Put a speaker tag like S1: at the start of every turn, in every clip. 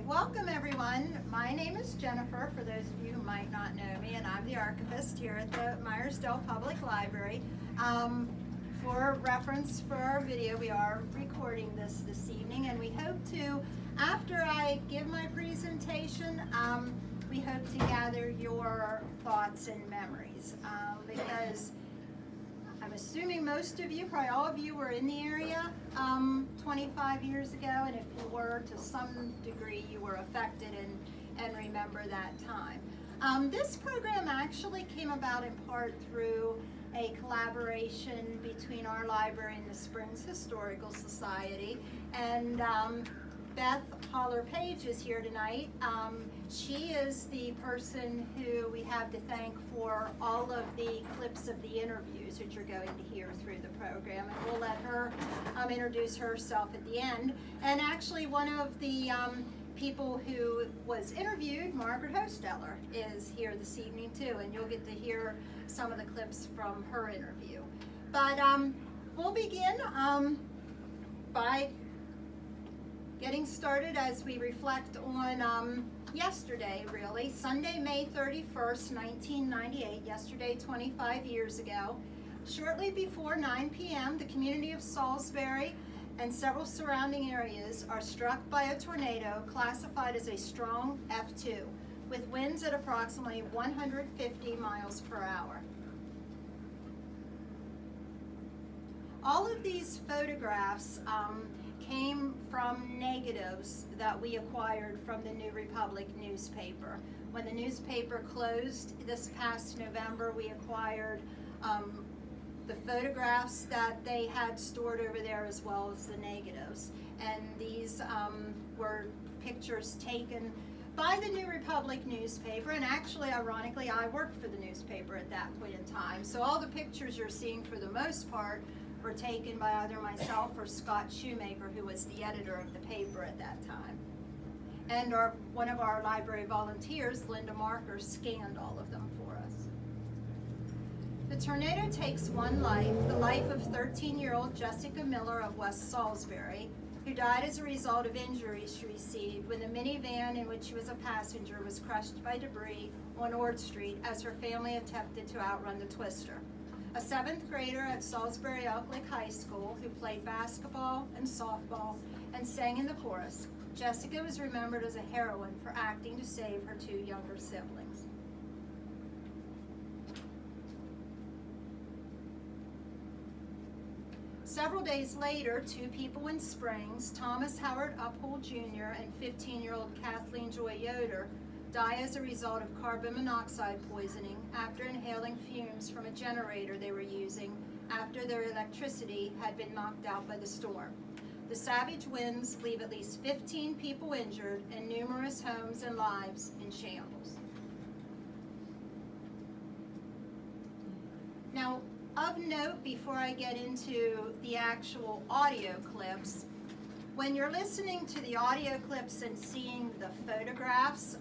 S1: Welcome everyone. My name is Jennifer, for those of you who might not know me, and I'm the archivist here at the Meyersdale Public Library. For reference for our video, we are recording this evening, and we hope to, after I give my presentation, we hope to gather your thoughts and memories, because I'm assuming most of you, probably all of you, were in the area 25 years ago, and if you were, to some degree, you were affected and remember that time. This program actually came about in part through a collaboration between our library and the Springs Historical Society, and Beth Holler-Page is here tonight. She is the person who we have to thank for all of the clips of the interviews that you're going to hear through the program, and we'll let her introduce herself at the end. And actually one of the people who was interviewed, Margaret Hosteller, is here this evening too, and you'll get to hear some of the clips from her interview. But we'll begin by getting started as we reflect on yesterday, really, Sunday, May 31st, 1998, yesterday 25 years ago. Shortly before 9 p.m., the community of Salisbury and several surrounding areas are struck by a tornado classified as a strong F2, with winds at approximately 150 miles per hour. All of these photographs came from negatives that we acquired from the New Republic newspaper. When the newspaper closed this past November, we acquired the photographs that they had stored over there as well as the negatives. And these were pictures taken by the New Republic newspaper, and actually, ironically, I worked for the newspaper at that point in time. So all the pictures you're seeing, for the most part, were taken by either myself or Scott Shoemaker, who was the editor of the paper at that time. And one of our library volunteers, Linda Marker, scanned all of them for us. The tornado takes one life, the life of 13-year-old Jessica Miller of West Salisbury, who died as a result of injuries she received when the minivan in which she was a passenger was crushed by debris on Ord Street as her family attempted to outrun the twister. A 7th grader at Salisbury Elk Lake High School who played basketball and softball and sang in the chorus, Jessica was remembered as a heroine for acting to save her 2 younger siblings. Several days later, 2 people in Springs, Thomas Howard Uphold Jr. and 15-year-old Kathleen Joy Yoder, die as a result of carbon monoxide poisoning after inhaling fumes from a generator they were using after their electricity had been knocked out by the storm. The savage winds leave at least 15 people injured and numerous homes and lives in shambles. Now, of note, before I get into the actual audio clips, when you're listening to the audio clips and seeing the photographs,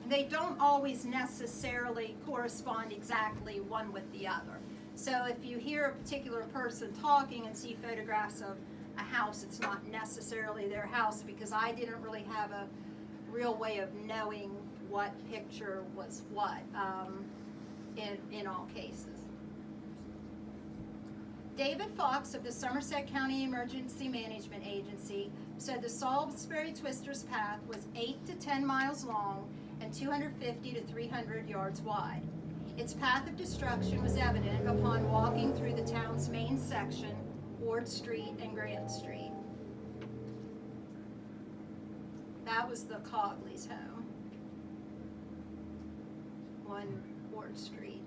S1: they don't always necessarily correspond exactly one with the other. So if you hear a particular person talking and see photographs of a house, it's not necessarily their house, because I didn't really have a real way of knowing what picture was what in all cases. David Fox of the Somerset County Emergency Management Agency said the Salisbury Twister's path was 8 to 10 miles long and 250 to 300 yards wide. Its path of destruction was evident upon walking through the town's main section, Ord Street and Grant Street. That was the Cogleys' home on Ord Street.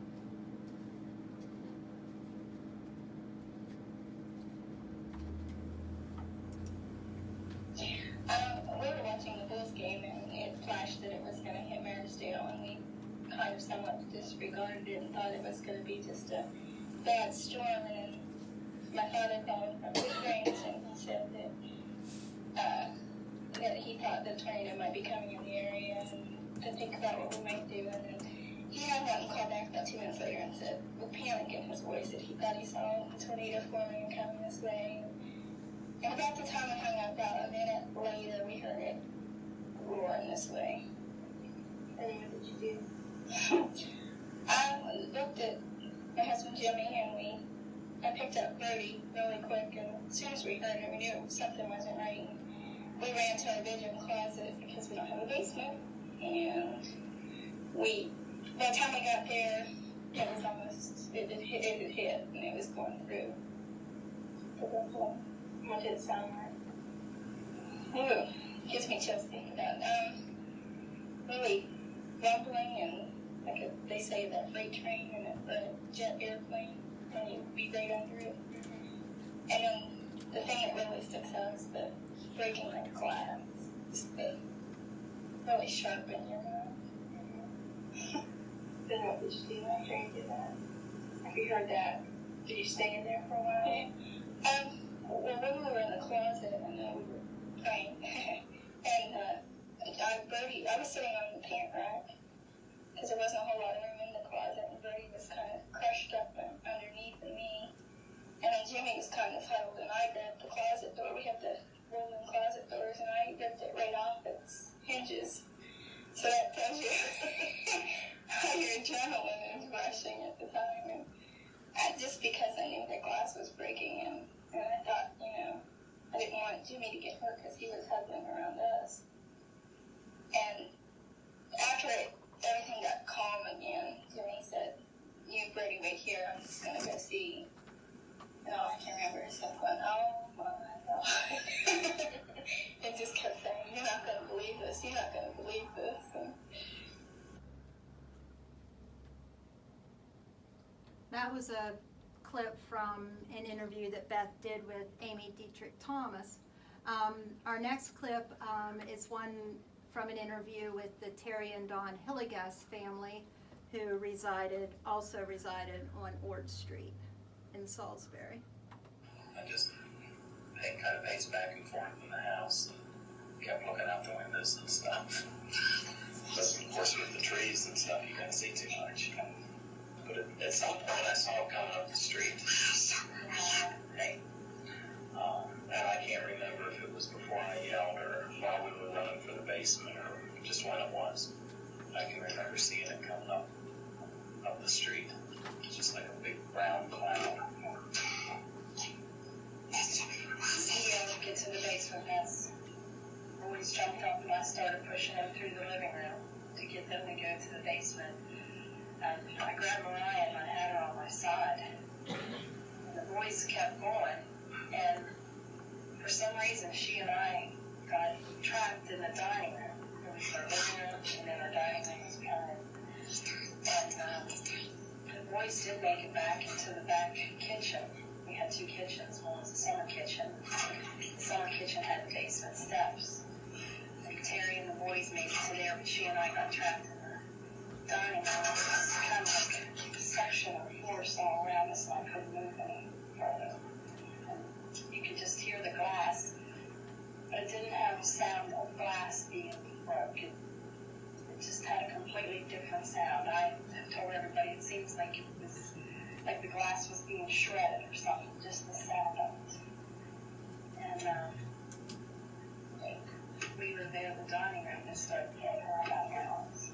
S2: We were watching the Bulls game, and it flashed that it was going to hit Meyersdale, and we kind of somewhat disregarded it and thought it was going to be just a bad storm. And my father called from Springs, and he said that he thought the tornado might be coming in the area, and to think about what we might do. And then he had one call back about 2 minutes later and said, with panic in his voice, that he thought he saw a tornado forming and coming this way. And about the time I hung up, about a minute later, we heard it roar in this way.
S3: And then what did you do?
S2: I looked at my husband Jimmy, and I picked up Brody really quick, and as soon as we heard it, we knew something wasn't right. We ran to our bedroom closet because we don't have a basement, and by the time we got there, it was almost, it had hit, and it was going through the whole.
S3: What did it sound like?
S2: Ooh, gives me chills thinking about it. Really rumbling, and they say that freight train and the jet airplane, when you beat right under it. And then the thing that really sticks out is the breaking like glass. Just the really sharp in your mouth.
S3: Then what did you do after you did that? After you heard that, did you stay in there for a while?
S2: Well, when we were in the closet and we were praying, and I was sitting on the pant rack because there wasn't a whole lot of room in the closet, and Brody was kind of crushed up underneath me, and then Jimmy was kind of huddled, and I grabbed the closet door. We have the rolling closet doors, and I ripped it right off its hinges. So that tells you how your adrenaline is rushing at the time. And just because I knew the glass was breaking, and I thought, I didn't want Jimmy to get hurt because he was huddling around us. And after everything got calm again, Jimmy said, "You, Brody, wait here. I'm just going to go see." And all I can remember is him going, "Oh, my God." And just kept saying, "You're not going to believe this. You're not going to believe this." And
S1: That was a clip from an interview that Beth did with Amy Dietrich Thomas. Our next clip is one from an interview with the Terry and Dawn Hilligas family, who also resided on Ord Street in Salisbury.
S4: I just kind of paced back and forth in the house, kept looking out the windows and stuff. But of course with the trees and stuff, you couldn't see too much. But at some point I saw him coming up the street. And I can't remember if it was before I yelled or while we were running for the basement or just when it was. I can remember seeing it coming up the street. Just like a big brown cloud.
S2: He gets in the basement. Boys jumped up and I started pushing them through the living room to get them to go to the basement. I grabbed Mariah and I had her on my side. And the boys kept going, and for some reason she and I got trapped in the dining room. It was our living room, and then our dining room was behind. And the boys did make it back into the back kitchen. We had two kitchens. One was the summer kitchen. The summer kitchen had basement steps. And Terry and the boys made it to there, but she and I got trapped in the dining room. It was kind of like a section of force all around us, and I couldn't move any further. And you could just hear the glass, but it didn't have a sound of glass being broken. It just had a completely different sound. I told everybody it seems like it was like the glass was being shredded or something, just the sound of it. And we were there in the dining room and started getting her about hours.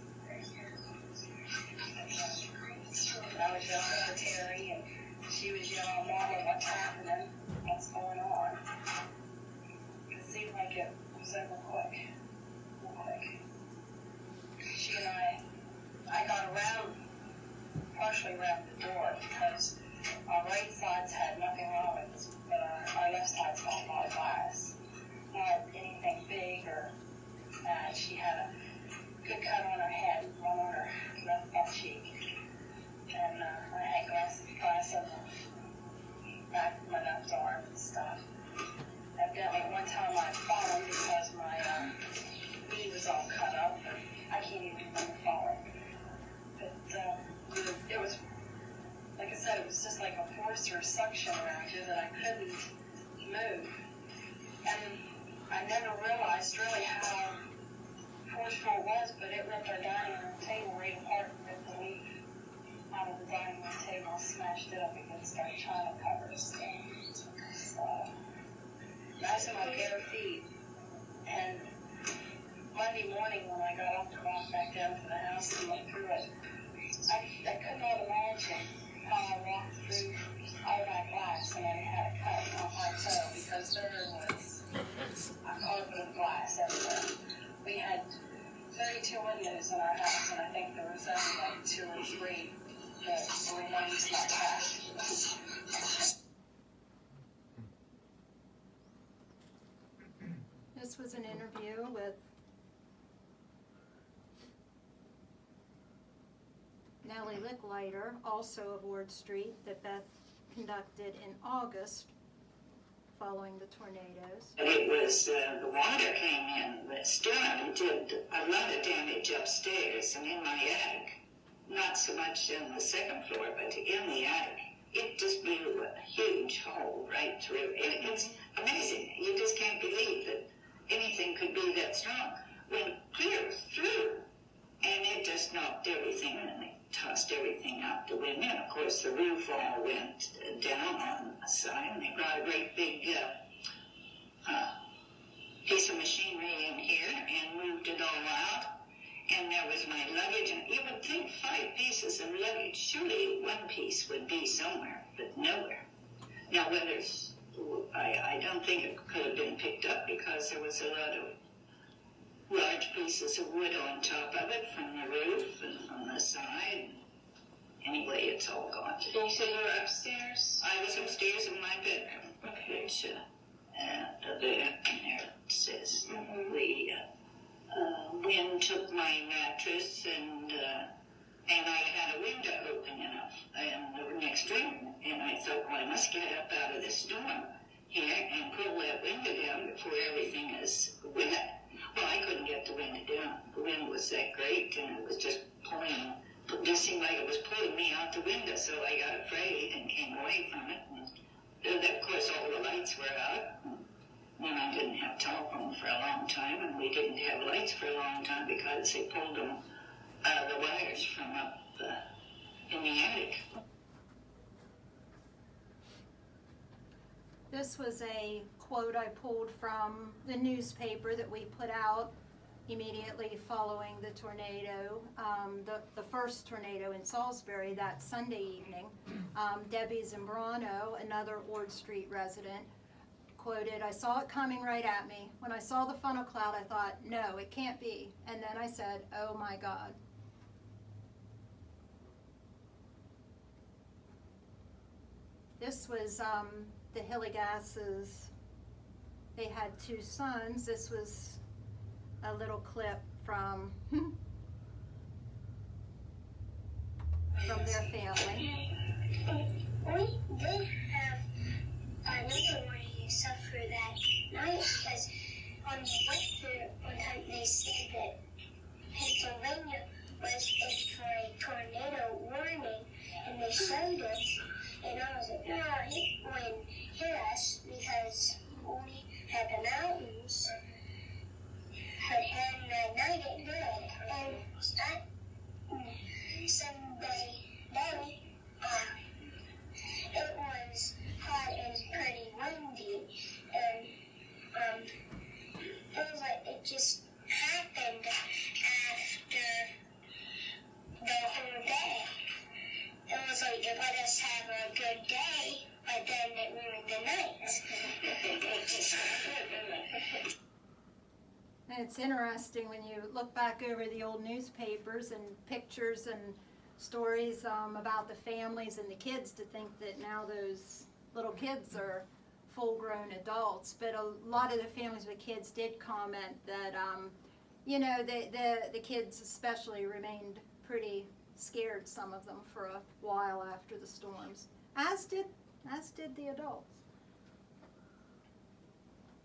S2: I was yelling for Terry, and she was yelling, "Mama, what's happening? What's going on?" It seemed like it was over quick. She and I got partially around the door, because our right sides had nothing wrong with us, but our left sides had a lot of glass. Not anything big or bad. She had a good cut on her head, one on her left butt cheek. And I had glass on the back of my left arm and stuff. Evidently, one time I fallen because my knee was all cut up, and I can't even remember falling. But it was, like I said, it was just like a force or a suction around you that I couldn't move. And I never realized really how forceful it was, but it ripped our dining room table right apart and ripped the leaf out of the dining room table and smashed it up against our china covers. So I was in my bare feet, and Monday
S3: open with glass everywhere. We had 32 windows in our house, and I think there was only like 2 or 3 that remained not patched.
S1: This was an interview with Nellie Licklider, also of Ward Street, that Beth conducted in August following the tornadoes.
S5: It was, the water came in, the storm did a lot of damage upstairs and in my attic. Not so much in the second floor, but in the attic. It just blew a huge hole right through. It's amazing. You just can't believe that anything could be that strong. Went clear through, and it just knocked everything, and it tossed everything out the window. And of course, the roof all went down on the side, and they brought a great big piece of machinery in here and moved it all out. And there was my luggage, and you would think 5 pieces of luggage. Surely one piece would be somewhere, but nowhere. Now, whether I don't think it could have been picked up because there was a lot of large pieces of wood on top of it from the roof and on the side. Anyway, it's all gone.
S3: So you said you were upstairs?
S5: I was upstairs in my bedroom, which there it says the wind took my mattress and I had a window open enough in the next room, and I thought, well, I must get up out of this storm here and pull that window down before everything is wet. Well, I couldn't get the window down. The wind was that great, and it was just pulling. It just seemed like it was pulling me out the window, so I got afraid and came away from it. And of course, all the lights were out. And I didn't have telephone for a long time, and we didn't have lights for a long time because they pulled them the wires from up in the attic.
S1: This was a quote I pulled from the newspaper that we put out immediately following the tornado, the first tornado in Salisbury that Sunday evening. Debbie Zambrano, another Ward Street resident, quoted, "I saw it coming right at me. When I saw the funnel cloud, I thought, no, it can't be. And then I said, oh my God." This was the Hilligasses. They had 2 sons. This was a little clip from their family.
S6: We did have another warning suffer that night because on the weather one time they said that Pennsylvania was in for a tornado warning, and they showed us, and I was like, no, it wouldn't hit us because we had the mountains. But then that night it did, and Sunday day, it was hot and pretty windy, and it was like it just happened after the whole day. It was like it let us have a good day, but then it ruined the night.
S1: And it's interesting when you look back over the old newspapers and pictures and stories about the families and the kids to think that now those little kids are full-grown adults. But a lot of the families with kids did comment that, you know, the kids especially remained pretty scared, some of them, for a while after the storms, as did the adults.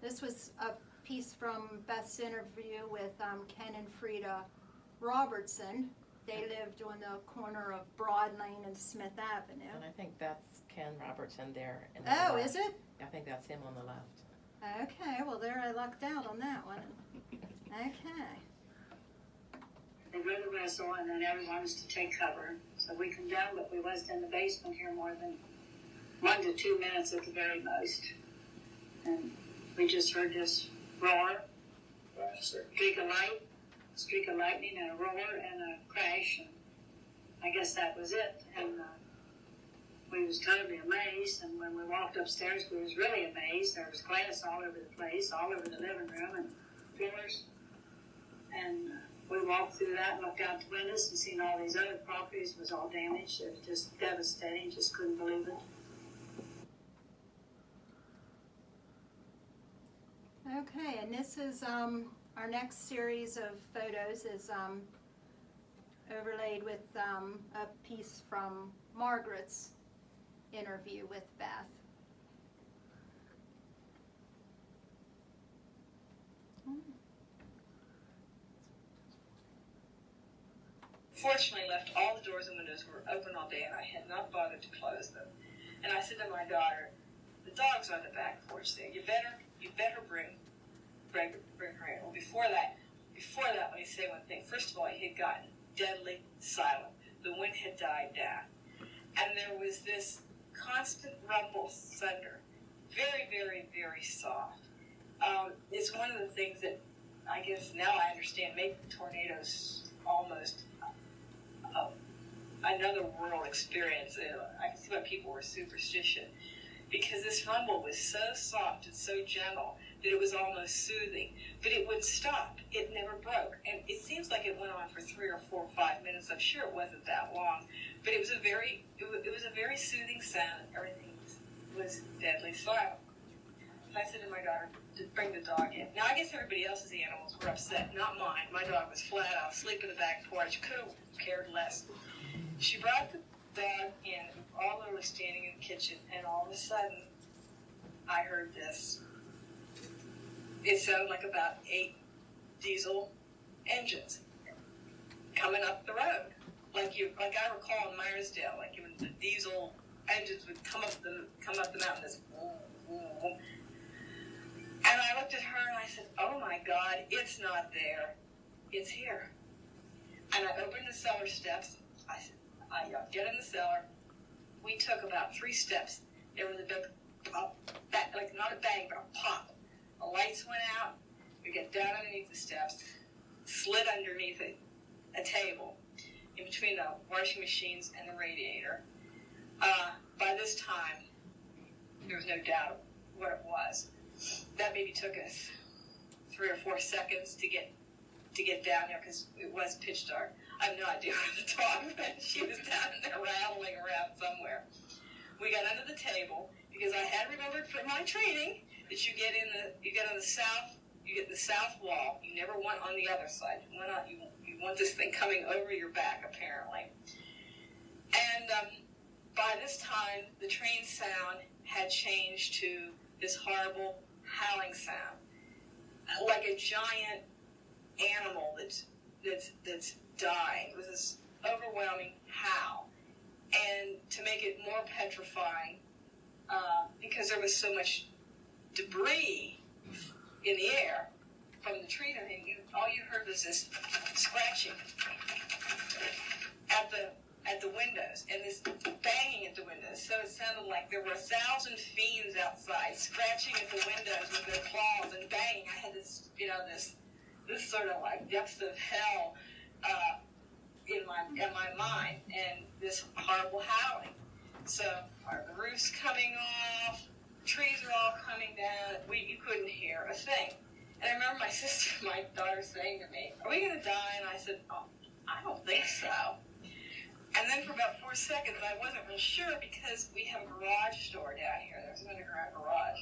S1: This was a piece from Beth's interview with Ken and Frida Robertson. They lived on the corner of Broad Lane and Smith Avenue.
S7: And I think that's Ken Robertson there. In the
S1: Oh,
S7: left.
S1: is it?
S7: I think that's him on the left.
S1: Okay, well there I lucked out on that one. Okay.
S3: They really wrestled, and then everyone was to take cover. So we come down, but we wasn't in the basement here more than 1 to 2 minutes at the very most. And we just heard this roar, streak of lightning, and a roar and a crash. And I guess that was it. And we was totally amazed, and when we walked upstairs, we was really amazed. There was glass all over the place, all over the living room and floors. And we walked through that and looked out the windows and seen all these other properties was all damaged. It was just devastating, just couldn't believe it.
S1: Okay, and this is our next series of photos is overlaid with a piece from Margaret's interview with Beth.
S8: Fortunately, left all the doors and windows were open all day, and I had not bothered to close them. And I said to my daughter, "The dog's on the back porch there. You better bring her in." Well, before that, let me say one thing. First of all, it had gotten deadly silent. The wind had died down, and there was this constant rumble, thunder, very, very, very soft. It's one of the things that I guess now I understand make tornadoes almost another world experience. I can see why people were superstitious, because this rumble was so soft and so gentle that it was almost soothing, but it wouldn't stop. It never broke, and it seems like it went on for 3 or 4 or 5 minutes. I'm sure it wasn't that long, but it was a very soothing sound. Everything was deadly silent. I said to my daughter to bring the dog in. Now I guess everybody else's animals were upset, not mine. My dog was flat out asleep in the back porch. Could have cared less. She brought the dog in, all literally standing in the kitchen, and all of a sudden, I heard this. It sounded like about 8 diesel engines coming up the road, like I recall in Meyersdale, like when the diesel engines would come up the mountain. This, and I looked at her and I said, "Oh my God, it's not there, it's here." And I opened the cellar steps. I said, "I get in the cellar." We took about 3 steps. There was a big pop, like not a bang, but a pop. The lights went out. We got down underneath the steps, slid underneath a table in between the washing machines and the radiator. By this time, there was no doubt what it was. That maybe took us 3 or 4 seconds to get down there because it was pitch dark. I have no idea where the dog went. She was down there rattling around somewhere. We got under the table because I had remembered from my training that you get on the south wall. You never want on the other side. You want this thing coming over your back apparently. And by this time, the train sound had changed to this horrible howling sound, like a giant animal that's dying. It was this overwhelming howl, and to make it more petrifying, because there was so much debris in the air from the tree, and all you heard was this scratching at the windows and this banging at the windows. So it sounded like there were 1,000 fiends outside scratching at the windows with their claws and banging. I had this sort of like depths of hell in my mind, and this horrible howling. So the roof's coming off, trees are all coming down. You couldn't hear a thing. And I remember my daughter saying to me, "Are we going to die?" And I said, "Oh, I don't think so." And then for about 4 seconds, I wasn't real sure because we have a garage door down here. There's an underground garage.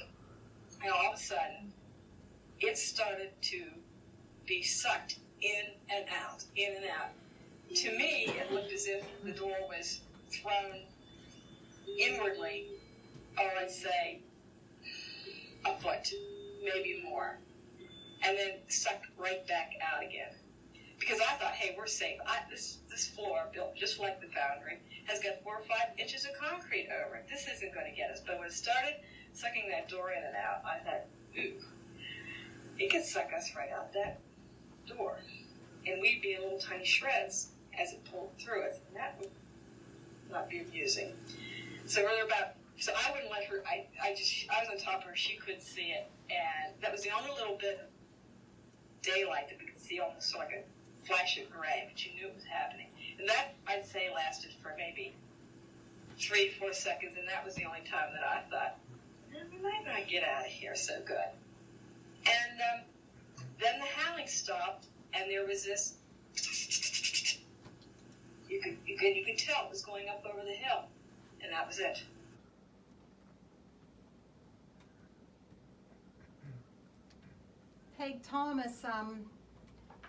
S8: And all of a sudden, it started to be sucked in and out, in and out. To me, it looked as if the door was thrown inwardly, or I'd say a foot, maybe more, and then sucked right back out again. Because I thought, hey, we're safe. This floor, built just like the Foundry, has got 4 or 5 inches of concrete over it. This isn't going to get us. But when it started sucking that door in and out, I thought, ooh, it could suck us right out that door. And we'd be in little tiny shreds as it pulled through it. And that would not be amusing. So I wouldn't let her, I was on top of her, she couldn't see it. And that was the only little bit of daylight that we could see, almost like a flash of gray, but you knew it was happening. And that, I'd say, lasted for maybe 3-4 seconds, and that was the only time that I thought, we might not get out of here so good. And then the howling stopped, and there was this. You could tell it was going up over the hill, and that was it.
S1: Peg Thomas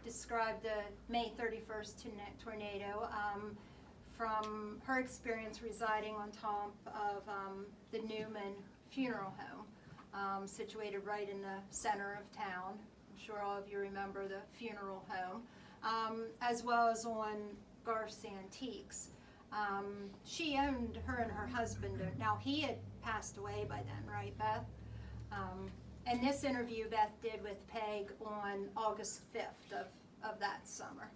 S1: described the May 31st tornado from her experience residing on top of the Newman Funeral Home, situated right in the center of town. I'm sure all of you remember the funeral home, as well as on Garth's Antiques. She owned, her and her husband, now he had passed away by then, right, Beth? And this interview Beth did with Peg on August 5th of that summer.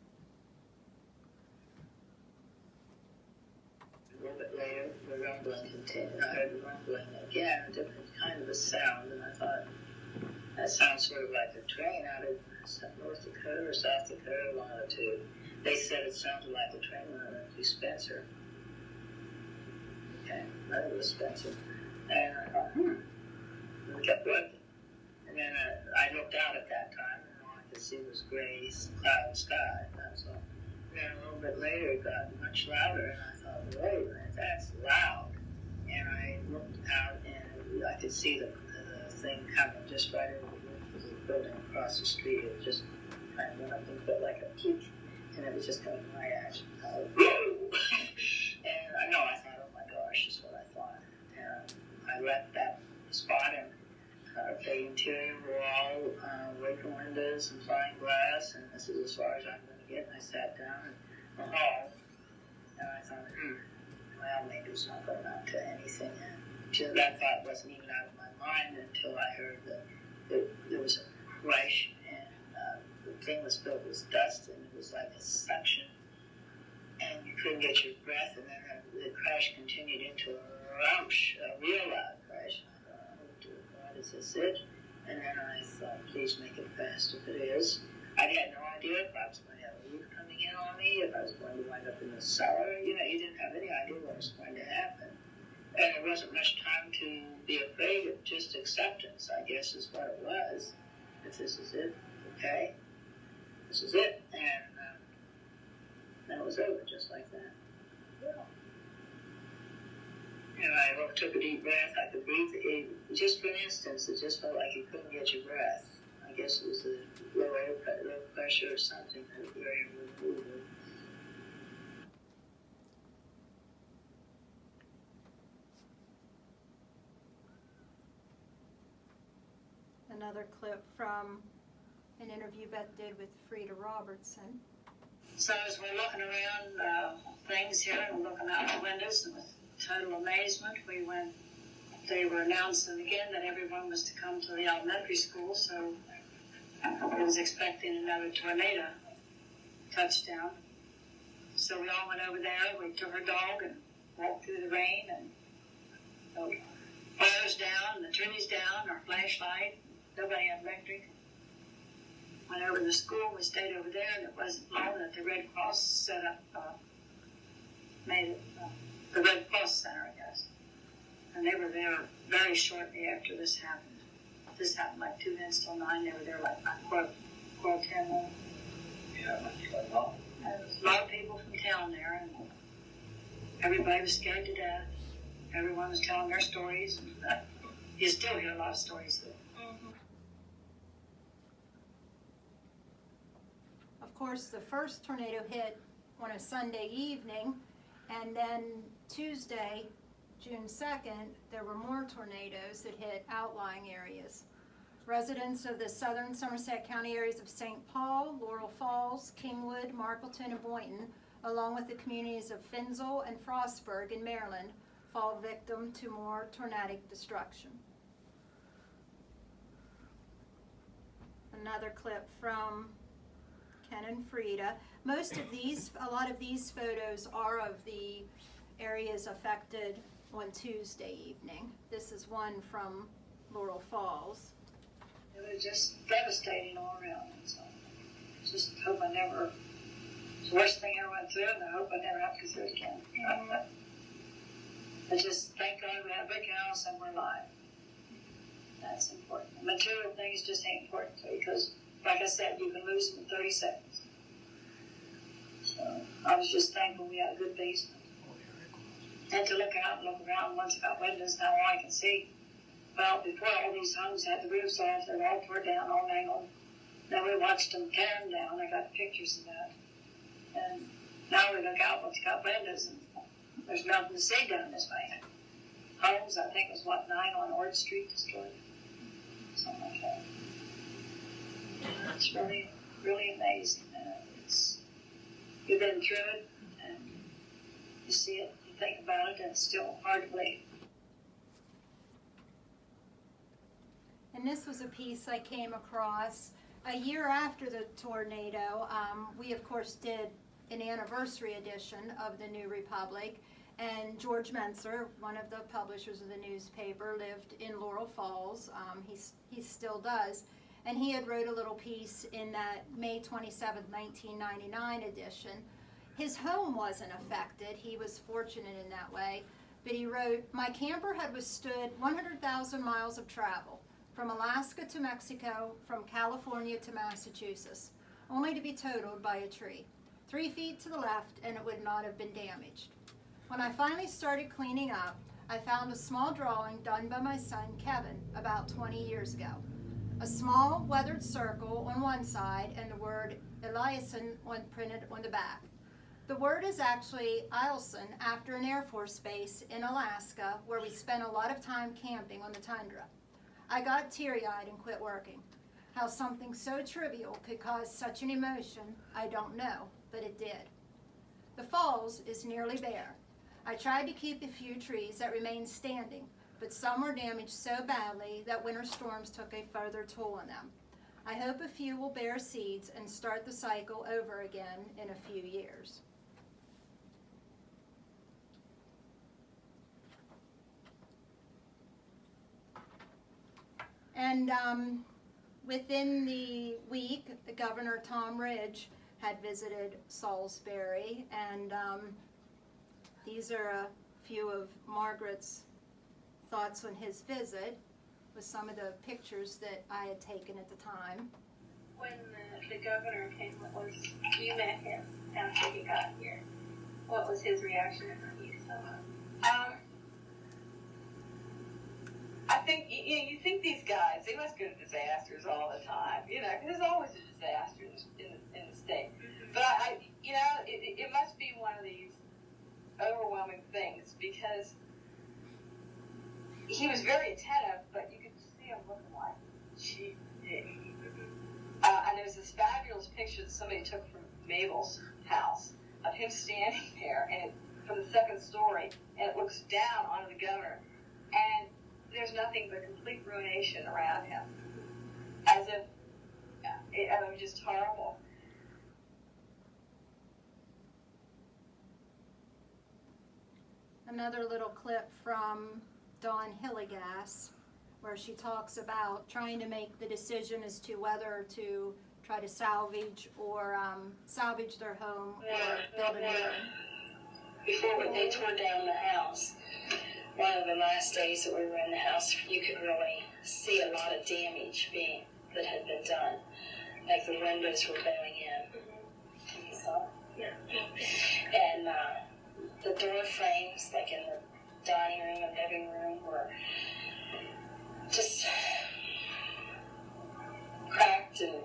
S9: A little bit later, the rumbling continued. I heard the rumbling again, a different kind of a sound, and I thought, that sounds sort of like a train out of North Dakota or South Dakota, one of the two. They said it sounded like a train running through Spencer. Okay, that was Spencer. And I thought, and we kept looking. And then I looked out at that time, and all I could see was gray cloud sky. That's all. And then a little bit later, it got much louder, and I thought, wait a minute, that's loud. And I looked out, and I could see the thing coming just right over the roof of the building across the street. It just kind of went up and felt like a peak, and it was just coming right at you. And I know, I thought, oh my gosh, that's what I thought. And I left that spot and the interior wall, broken windows and flying glass, and this is as far as I'm going to get. And I sat down in the hall, and I thought, well, maybe it's not going out to anything. And that thought wasn't even out of my mind until I heard that there was a crash, and the thing was filled with dust, and it was like a suction, and you couldn't get your breath, and then the crash continued into a rumsh, a real loud crash. Is this it? And then I thought, please make it fast if it is. I had no idea if I was going to have a roof coming in on me, if I was going to wind up in the cellar. You know, you didn't have any idea what was going to happen. And there wasn't much time to be afraid of, just acceptance, I guess is what it was. If this is it, okay, this is it. And then it was over just like that. Yeah. And I took a deep breath. I could breathe. Just for an instance, it just felt like you couldn't get your breath. I guess it was the low pressure or something that was very removable.
S1: Another clip from an interview Beth did with Frida Robertson.
S3: So as we're looking around things here and looking out the windows, and with total amazement, they were announcing again that everyone was to come to the elementary school, so I was expecting another tornado touchdown. So we all went over there, we took our dog and walked through the rain, and the fires down, the trees down, our flashlight, nobody had electric. Went over to the school, we stayed over there, and it wasn't long that the Red Cross set up, made it the Red Cross Center, I guess. And they were there very shortly after this happened. This happened like 2 minutes till 9. They were there like 10.
S4: Yeah, like that.
S3: And there was a lot of people from town there, and everybody was scared to death. Everyone was telling their stories. And, you still hear a lot of stories.
S1: Of course, the first tornado hit on a Sunday evening, and then Tuesday, June 2nd, there were more tornadoes that hit outlying areas. Residents of the southern Somerset County areas of St. Paul, Laurel Falls, Kingwood, Markleton, and Boynton, along with the communities of Finsel and Frostburg in Maryland, fall victim to more tornadic destruction. Another clip from Ken and Frida. A lot of these photos are of the areas affected on Tuesday evening. This is one from Laurel Falls.
S3: It was just devastating all around. So just hope I never, it's the worst thing I went through, and I hope I never have to go through it again. But just thank God we have a big house and we're alive. That's important. Material things just ain't important because, like I said, you can lose them in 30 seconds. So I was just thankful we had a good basement. And to look out and look around once I got windows, now all I can see. Well, before all these homes had the roofs off, they were all tore down, all mangled. Then we watched them tear them down. I got pictures of that. And now we look out, once you got windows, and there's nothing to see down this way. Homes, I think, was 9 on Ord Street destroyed. Something like that. It's really, really amazing. You've been through it, and you see it, you think about it, and it's still hard to believe.
S1: And this was a piece I came across a year after the tornado. We, of course, did an anniversary edition of the New Republic, and George Menser, one of the publishers of the newspaper, lived in Laurel Falls. He still does. And he had wrote a little piece in that May 27, 1999 edition. His home wasn't affected. He was fortunate in that way. But he wrote, "My camper had withstood 100,000 miles of travel, from Alaska to Mexico, from California to Massachusetts, only to be totaled by a tree. 3 feet to the left, and it would not have been damaged. When I finally started cleaning up, I found a small drawing done by my son, Kevin, about 20 years ago. A small weathered circle on one side and the word Eliason printed on the back. The word is actually Eielson, after an Air Force base in Alaska where we spent a lot of time camping on the tundra. I got teary-eyed and quit working. How something so trivial could cause such an emotion, I don't know, but it did. The falls is nearly bare. I tried to keep a few trees that remained standing, but some were damaged so badly that winter storms took a further toll on them. I hope a few will bear seeds and start the cycle over again in a few years." And within the week, Governor Tom Ridge had visited Salisbury, and these are a few of Margaret's thoughts on his visit with some of the pictures that I had taken at the time.
S2: When the governor came, you met him after he got here. What was his reaction when you saw him?
S8: I think, you think these guys, they must go to disasters all the time, because there's always a disaster in the state. But it must be one of these overwhelming things, because he was very attentive, but you could see him looking like, gee. And there's this fabulous picture that somebody took from Mabel's house of him standing there, and from the second story, and it looks down onto the governor, and there's nothing but complete ruination around him, as if it was just horrible.
S1: Another little clip from Dawn Hilligas, where she talks about trying to make the decision as to whether to try to salvage their home or build a new one.
S10: Before they tore down the house, one of the last days that we were in the house, you could really see a lot of damage that had been done. Like the windows were going in. So, yeah. And the door frames, like in the dining room and living room, were just cracked, and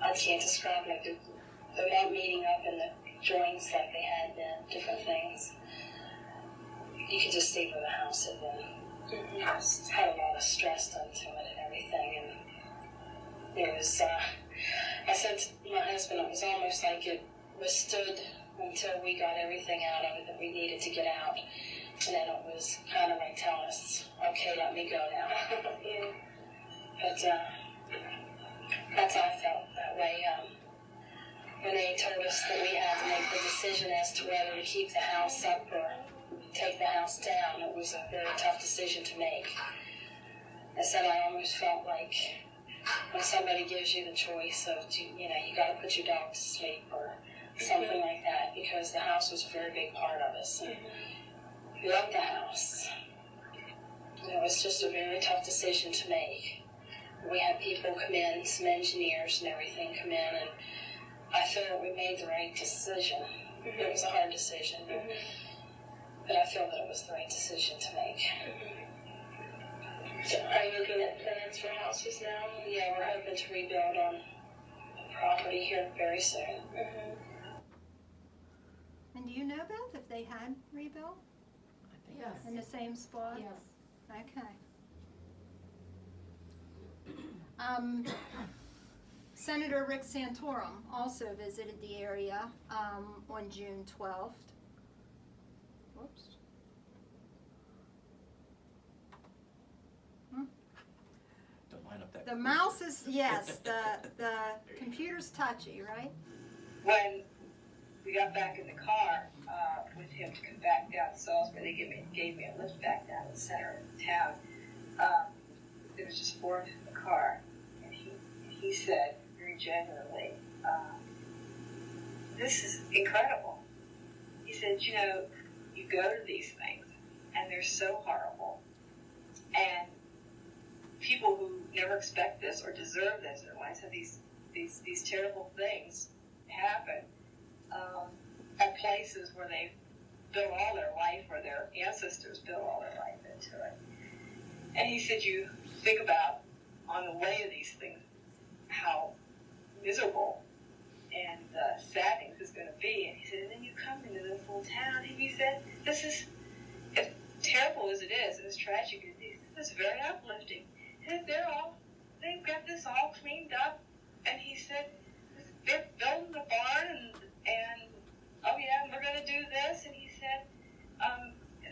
S10: I can't describe, like they're not meeting up in the joints like they had been, different things. You could just see where the house had been. Had a lot of stress done to it and everything, and it was, I said to my husband, it was almost like it withstood until we got everything out of it that we needed to get out. And then it was kind of like telling us, okay, let me go now. Yeah. But that's how I felt that way. When they told us that we had to make the decision as to whether to keep the house up or take the house down, it was a very tough decision to make. I said I almost felt like when somebody gives you the choice of, you got to put your dog to sleep or something like that, because the house was a very big part of us. And We loved the house. It was just a very tough decision to make. We had people come in, some engineers and everything come in, and I feel we made the right decision. Mm-hmm. It was a hard decision, but I feel that it was the right decision to make. So are you looking at plans for houses now? Yeah, we're hoping to rebuild on the property here very soon. Mm-hmm.
S1: And do you know, Beth, if they had rebuilt
S7: I think
S11: Yes.
S1: in the same spot?
S11: Yes.
S1: Okay. Senator Rick Santorum also visited the area on June 12th. Whoops.
S12: Don't line up that.
S1: The mouse is, yes, the computer's touchy, right?
S8: When we got back in the car with him to come back down to Salisbury, they gave me a lift back down to the center of town. There was just four of us in the car, and he said very genuinely, "This is incredible." He said, "You know, you go to these things, and they're so horrible, and people who never expect this or deserve this, or want to have these terrible things happen at places where they've built all their life, or their ancestors built all their life into it." And he said, you think about on the way of these things how miserable and sad things is going to be. And he said, and then you come into this little town, and he said, this is, as terrible as it is, and as tragic as it is, this is very uplifting. And they've got this all cleaned up. And he said, they're building the barn, and oh yeah, we're going to do this. And he said,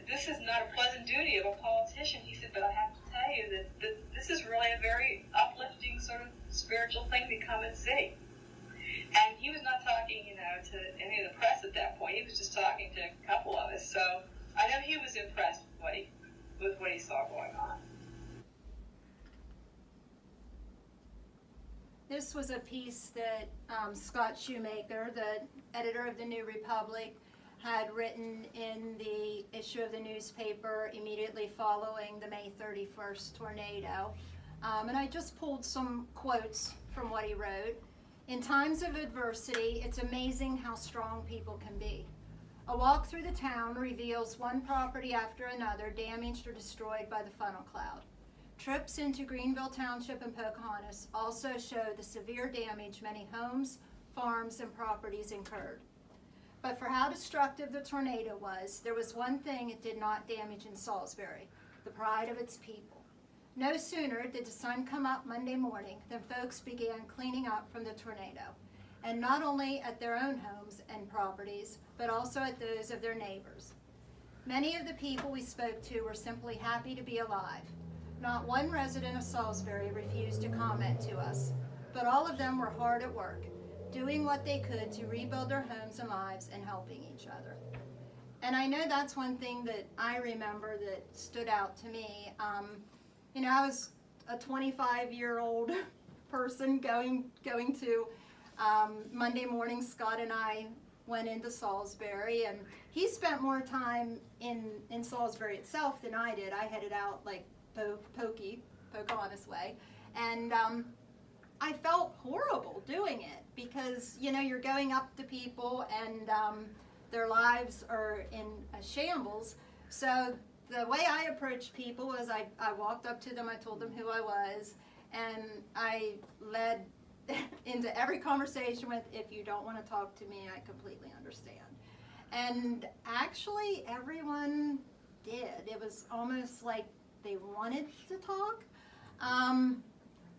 S8: this is not a pleasant duty of a politician. He said, but I have to tell you that this is really a very uplifting sort of spiritual thing to come and see. And he was not talking, to any of the press at that point. He was just talking to a couple of us. So I know he was impressed with what he saw going on.
S1: This was a piece that Scott Shoemaker, the editor of the New Republic, had written in the issue of the newspaper immediately following the May 31st tornado. And I just pulled some quotes from what he wrote. In times of adversity, it's amazing how strong people can be. A walk through the town reveals one property after another damaged or destroyed by the funnel cloud. Trips into Greenville Township and Pocahontas also show the severe damage many homes, farms, and properties incurred. But for how destructive the tornado was, there was one thing it did not damage in Salisbury: the pride of its people. No sooner did the sun come up Monday morning than folks began cleaning up from the tornado, and not only at their own homes and properties, but also at those of their neighbors. Many of the people we spoke to were simply happy to be alive. Not one resident of Salisbury refused to comment to us, but all of them were hard at work, doing what they could to rebuild their homes and lives and helping each other. And I know that's one thing that I remember that stood out to me. I was a 25-year-old person going to Monday morning. Scott and I went into Salisbury, and he spent more time in Salisbury itself than I did. I headed out like Pocahontas way, and I felt horrible doing it because you're going up to people and their lives are in a shambles. So the way I approached people was I walked up to them, I told them who I was, and I led into every conversation with, if you don't want to talk to me, I completely understand. And actually everyone did. It was almost like they wanted to talk,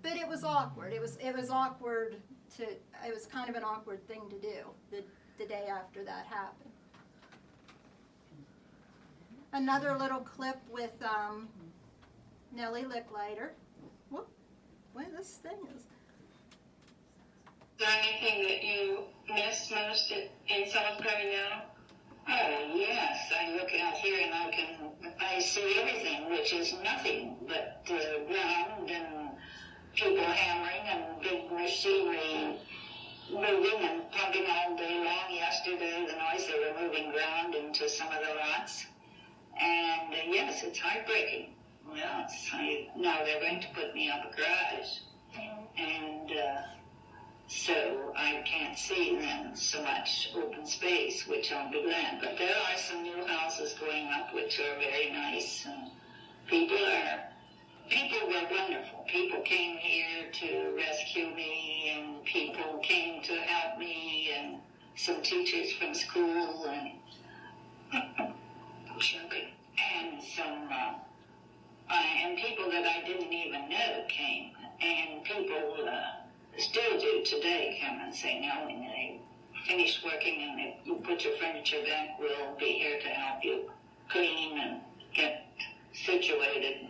S1: but it was awkward. It was awkward it was kind of an awkward thing to do the day after that happened. Another little clip with Nellie Licklider. Whoop, boy, this thing is.
S5: Is there anything that you miss most in Salisbury now? Oh, yes. I look out here and I see everything, which is nothing but ground and people hammering and big machinery moving and pumping all day long. Yesterday, the noise, they were moving ground into some of the lots. And yes, it's heartbreaking. Well, now they're going to put me up a garage, and so I can't see then so much open space, which I'll be glad. But there are some new houses going up, which are very nice, and people were wonderful. People came here to rescue me, and people came to help me, and some teachers from school, and and some and people that I didn't even know came, and people still do today come and say, no, when they finish working and if you put your furniture back, we'll be here to help you clean and get situated.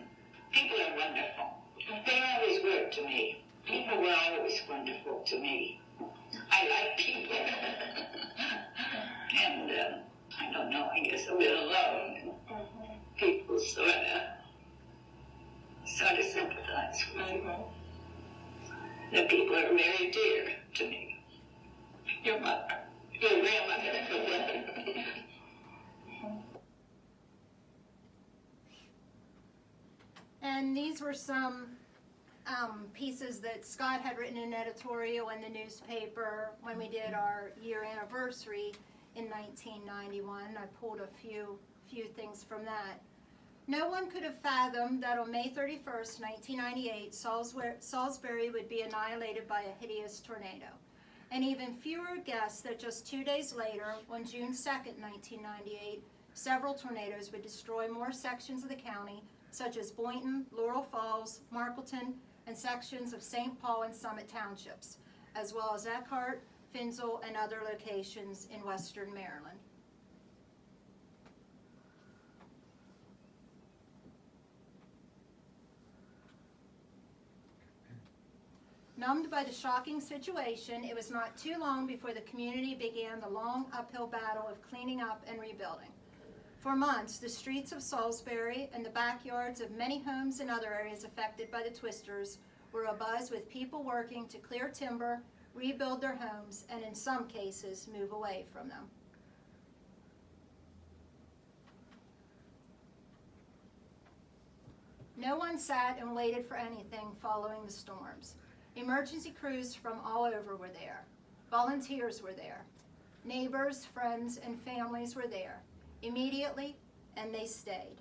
S5: People are wonderful. They always were to me. People were always wonderful to me. I like people. And I don't know, I guess a bit alone. People sort of sympathize with me. The people are very dear to me. Your mother, your grandmother.
S1: And these were some pieces that Scott had written in editorial in the newspaper when we did our year anniversary in 1991. I pulled a few things from that. No one could have fathomed that on May 31st, 1998, Salisbury would be annihilated by a hideous tornado. And even fewer guessed that just 2 days later, on June 2nd, 1998, several tornadoes would destroy more sections of the county, such as Boynton, Laurel Falls, Markleton, and sections of St. Paul and Summit Townships, as well as Eckhart, Finsel, and other locations in western Maryland. Numbed by the shocking situation, it was not too long before the community began the long uphill battle of cleaning up and rebuilding. For months, the streets of Salisbury and the backyards of many homes in other areas affected by the twisters were abuzz with people working to clear timber, rebuild their homes, and in some cases, move away from them. No one sat and waited for anything following the storms. Emergency crews from all over were there. Volunteers were there. Neighbors, friends, and families were there immediately, and they stayed.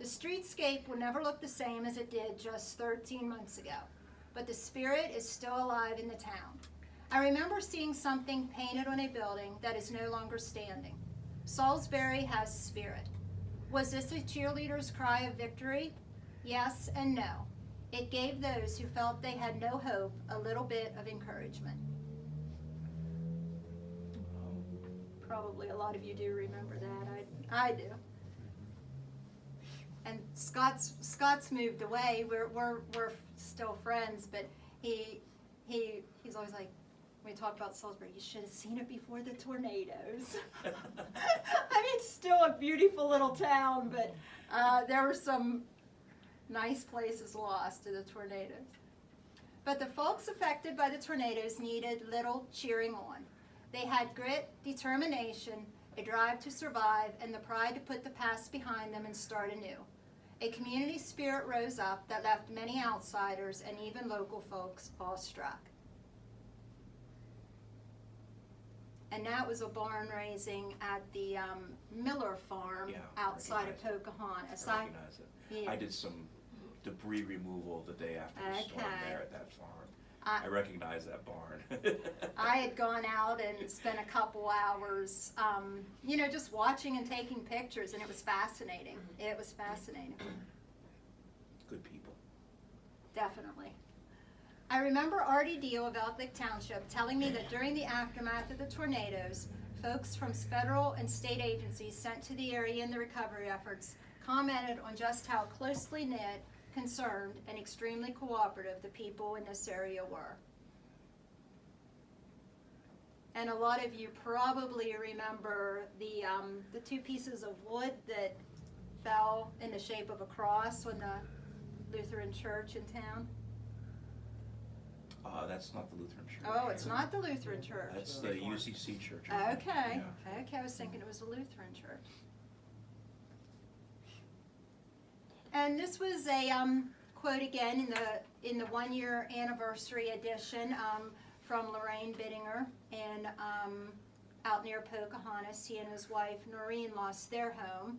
S1: The streetscape will never look the same as it did just 13 months ago, but the spirit is still alive in the town. I remember seeing something painted on a building that is no longer standing. Salisbury has spirit. Was this a cheerleader's cry of victory? Yes and no. It gave those who felt they had no hope a little bit of encouragement. Probably a lot of you do remember that. I do. And Scott's moved away. We're still friends, but he's always like, when we talk about Salisbury, you should have seen it before the tornadoes. I mean, it's still a beautiful little town, but there were some nice places lost to the tornadoes. But the folks affected by the tornadoes needed little cheering on. They had grit, determination, a drive to survive, and the pride to put the past behind them and start anew. A community spirit rose up that left many outsiders and even local folks awestruck. And that was a barn raising at the Miller Farm outside of Pocahontas.
S12: I recognize it.
S1: Yeah.
S12: I did some debris removal the day after the storm there at that farm. I recognize that barn.
S1: I had gone out and spent a couple hours, just watching and taking pictures, and it was fascinating. It was fascinating.
S12: Good people.
S1: Definitely. I remember Artie Deal of Outbreak Township telling me that during the aftermath of the tornadoes, folks from federal and state agencies sent to the area in the recovery efforts commented on just how closely knit, concerned, and extremely cooperative the people in this area were. And a lot of you probably remember the two pieces of wood that fell in the shape of a cross on the Lutheran church in town.
S12: That's not the Lutheran Church.
S1: Oh, it's not the Lutheran Church.
S12: That's the UCC Church.
S1: Okay,
S12: Yeah.
S1: okay, I was thinking it was a Lutheran church. And this was a quote again in the 1-year anniversary edition from Lorraine Bittinger and out near Pocahontas. He and his wife Noreen lost their home.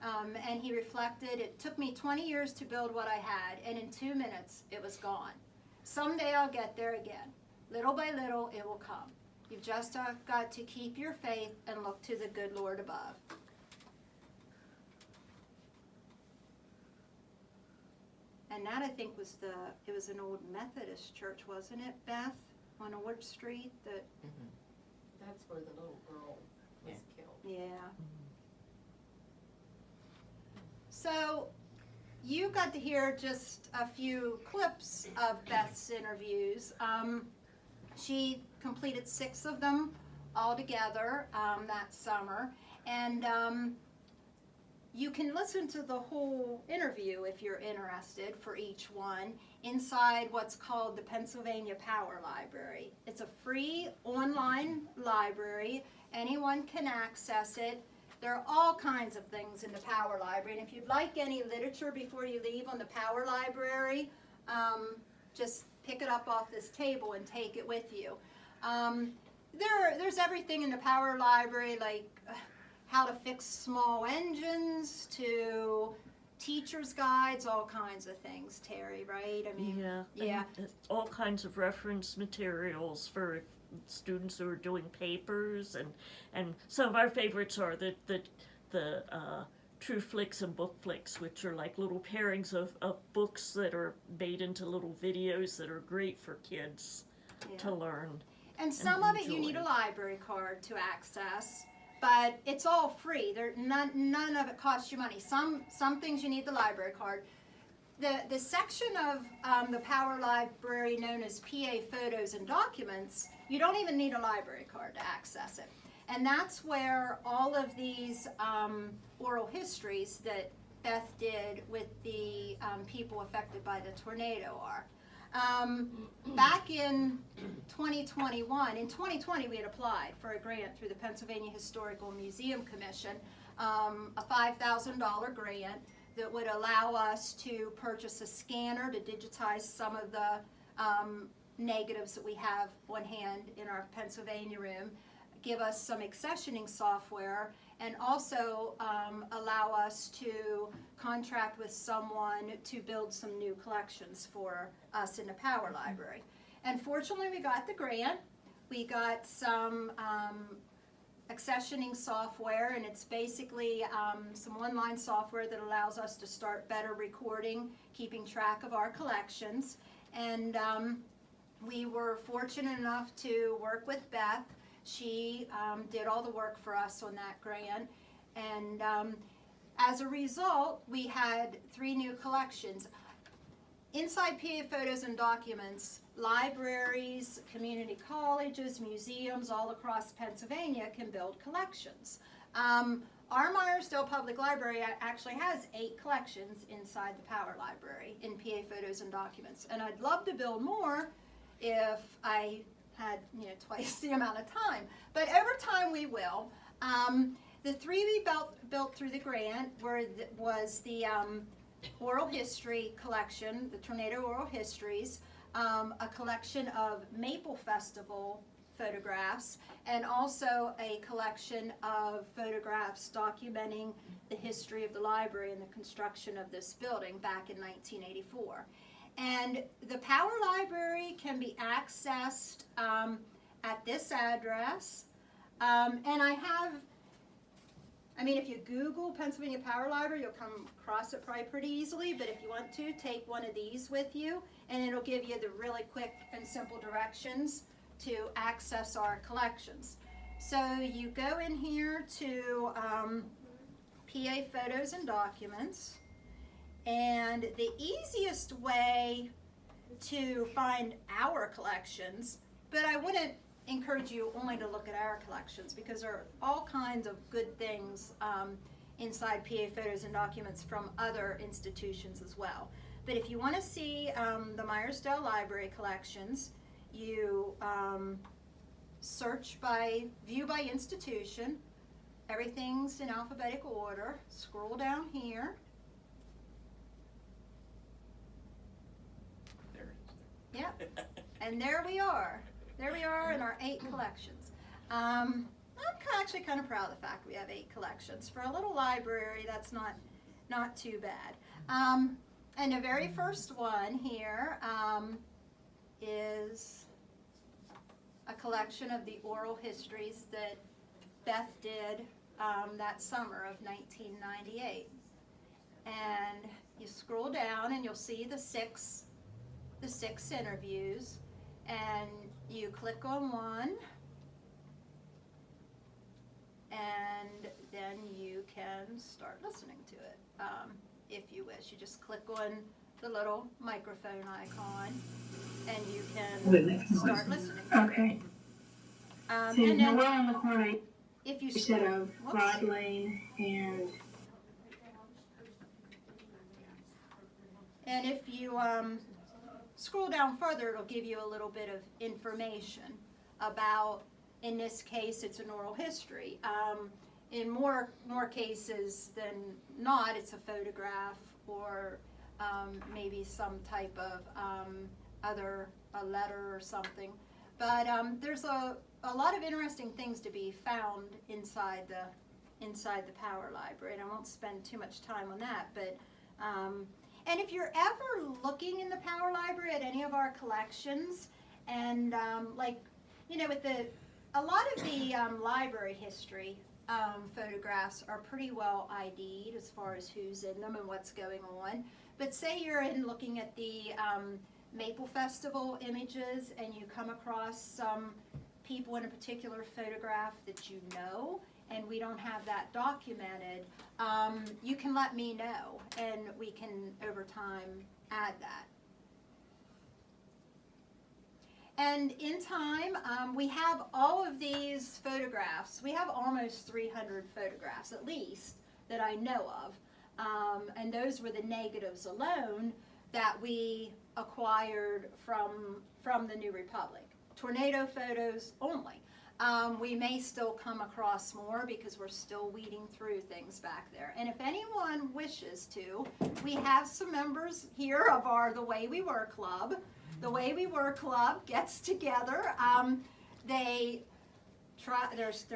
S1: And he reflected, "It took me 20 years to build what I had, and in 2 minutes it was gone. Someday I'll get there again. Little by little it will come. You've just got to keep your faith and look to the good Lord above." And that, I think, it was an old Methodist church, wasn't it, Beth, on Ord Street?
S7: That's where the little girl was killed.
S1: Yeah. So you got to hear just a few clips of Beth's interviews. She completed 6 of them altogether that summer. And you can listen to the whole interview if you're interested for each one inside what's called the Pennsylvania Power Library. It's a free online library. Anyone can access it. There are all kinds of things in the Power Library, and if you'd like any literature before you leave on the Power Library, just pick it up off this table and take it with you. There's everything in the Power Library, like how to fix small engines to teacher's guides, all kinds of things, Terry, right? I mean,
S11: yeah. All kinds of reference materials for students who are doing papers, and some of our favorites are the True Flicks and Book Flicks, which are like little pairings of books that are made into little videos that are great for kids to learn.
S1: And some of it you need a library card to access, but it's all free. None of it costs you money. Some things you need the library card. The section of the Power Library known as PA Photos and Documents, you don't even need a library card to access it. And that's where all of these oral histories that Beth did with the people affected by the tornado are. Back in 2021, in 2020 we had applied for a grant through the Pennsylvania Historical Museum Commission, a $5,000 grant that would allow us to purchase a scanner to digitize some of the negatives that we have on hand in our Pennsylvania room, give us some accessioning software, and also allow us to contract with someone to build some new collections for us in the Power Library. And fortunately we got the grant. We got some accessioning software, and it's basically some online software that allows us to start better recording, keeping track of our collections. And we were fortunate enough to work with Beth. She did all the work for us on that grant, and as a result we had 3 new collections. Inside PA Photos and Documents, libraries, community colleges, museums all across Pennsylvania can build collections. Our Meyersdale Public Library actually has 8 collections inside the Power Library in PA Photos and Documents, and I'd love to build more if I had twice the amount of time, but over time we will. The 3 we built through the grant was the oral history collection, the Tornado Oral Histories, a collection of Maple Festival photographs, and also a collection of photographs documenting the history of the library and the construction of this building back in 1984. And the Power Library can be accessed at this address. And if you Google Pennsylvania Power Library, you'll come across it probably pretty easily, but if you want to, take one of these with you, and it'll give you the really quick and simple directions to access our collections. So you go in here to PA Photos and Documents, and the easiest way to find our collections, but I wouldn't encourage you only to look at our collections because there are all kinds of good things inside PA Photos and Documents from other institutions as well. But if you want to see the Meyersdale Library collections, you search by, view by institution. Everything's in alphabetical order. Scroll down here.
S12: There it is.
S1: Yep. And there we are. There we are in our 8 collections. I'm actually kind of proud of the fact we have 8 collections. For a little library, that's not too bad. And the very first one here is a collection of the oral histories that Beth did that summer of 1998. And you scroll down and you'll see the six interviews, and you click on one, and then you can start listening to it if you wish. You just click on the little microphone icon, and you can start listening to it.
S13: Okay. So
S1: and then
S13: we're on the corner.
S1: if you
S13: Instead
S1: scroll,
S13: of Rod Lane
S1: and if you scroll down further, it'll give you a little bit of information about, in this case, it's an oral history. In more cases than not, it's a photograph or maybe some type of a letter or something. But there's a lot of interesting things to be found inside the Power Library, and I won't spend too much time on that. But and if you're ever looking in the Power Library at any of our collections, and like, you know, with a lot of the library history photographs are pretty well ID'd as far as who's in them and what's going on. But say you're looking at the Maple Festival images and you come across some people in a particular photograph that you know, and we don't have that documented, you can let me know, and we can over time add that. And in time, we have all of these photographs. We have almost 300 photographs, at least, that I know of. And those were the negatives alone that we acquired from the New Republic. Tornado photos only. We may still come across more because we're still weeding through things back there. And if anyone wishes to, we have some members here of our The Way We Were Club. The Way We Were Club gets together. They're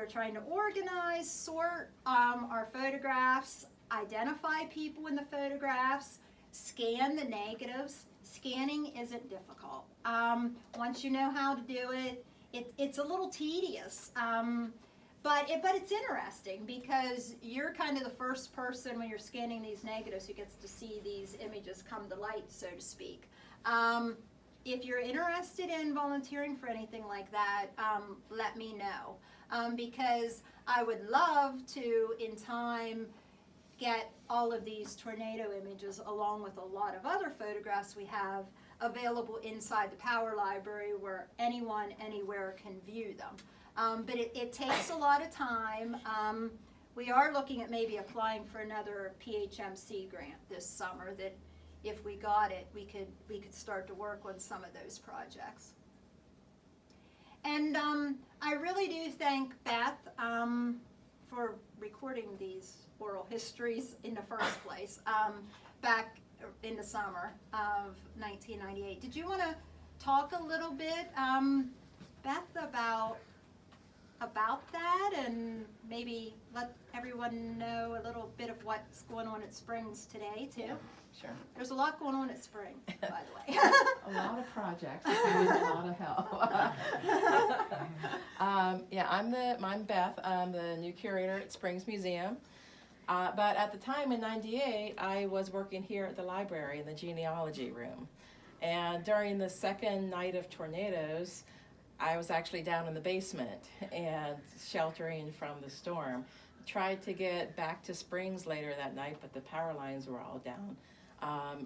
S1: trying to organize, sort our photographs, identify people in the photographs, scan the negatives. Scanning isn't difficult. Once you know how to do it, it's a little tedious, but it's interesting because you're kind of the first person when you're scanning these negatives who gets to see these images come to light, so to speak. If you're interested in volunteering for anything like that, let me know, because I would love to, in time, get all of these tornado images along with a lot of other photographs we have available inside the Power Library where anyone, anywhere can view them. But it takes a lot of time. We are looking at maybe applying for another PHMC grant this summer that if we got it, we could start to work on some of those projects. And I really do thank Beth for recording these oral histories in the first place back in the summer of 1998. Did you want to talk a little bit, Beth, about that, and maybe let everyone know a little bit of what's going on at Springs today too?
S7: Yeah, sure.
S1: There's a lot going on at Spring, by the way.
S7: A lot of projects, and a lot of help. Yeah, I'm Beth. I'm the new curator at Springs Museum. But at the time in '98, I was working here at the library in the genealogy room. And during the second night of tornadoes, I was actually down in the basement and sheltering from the storm. Tried to get back to Springs later that night, but the power lines were all down.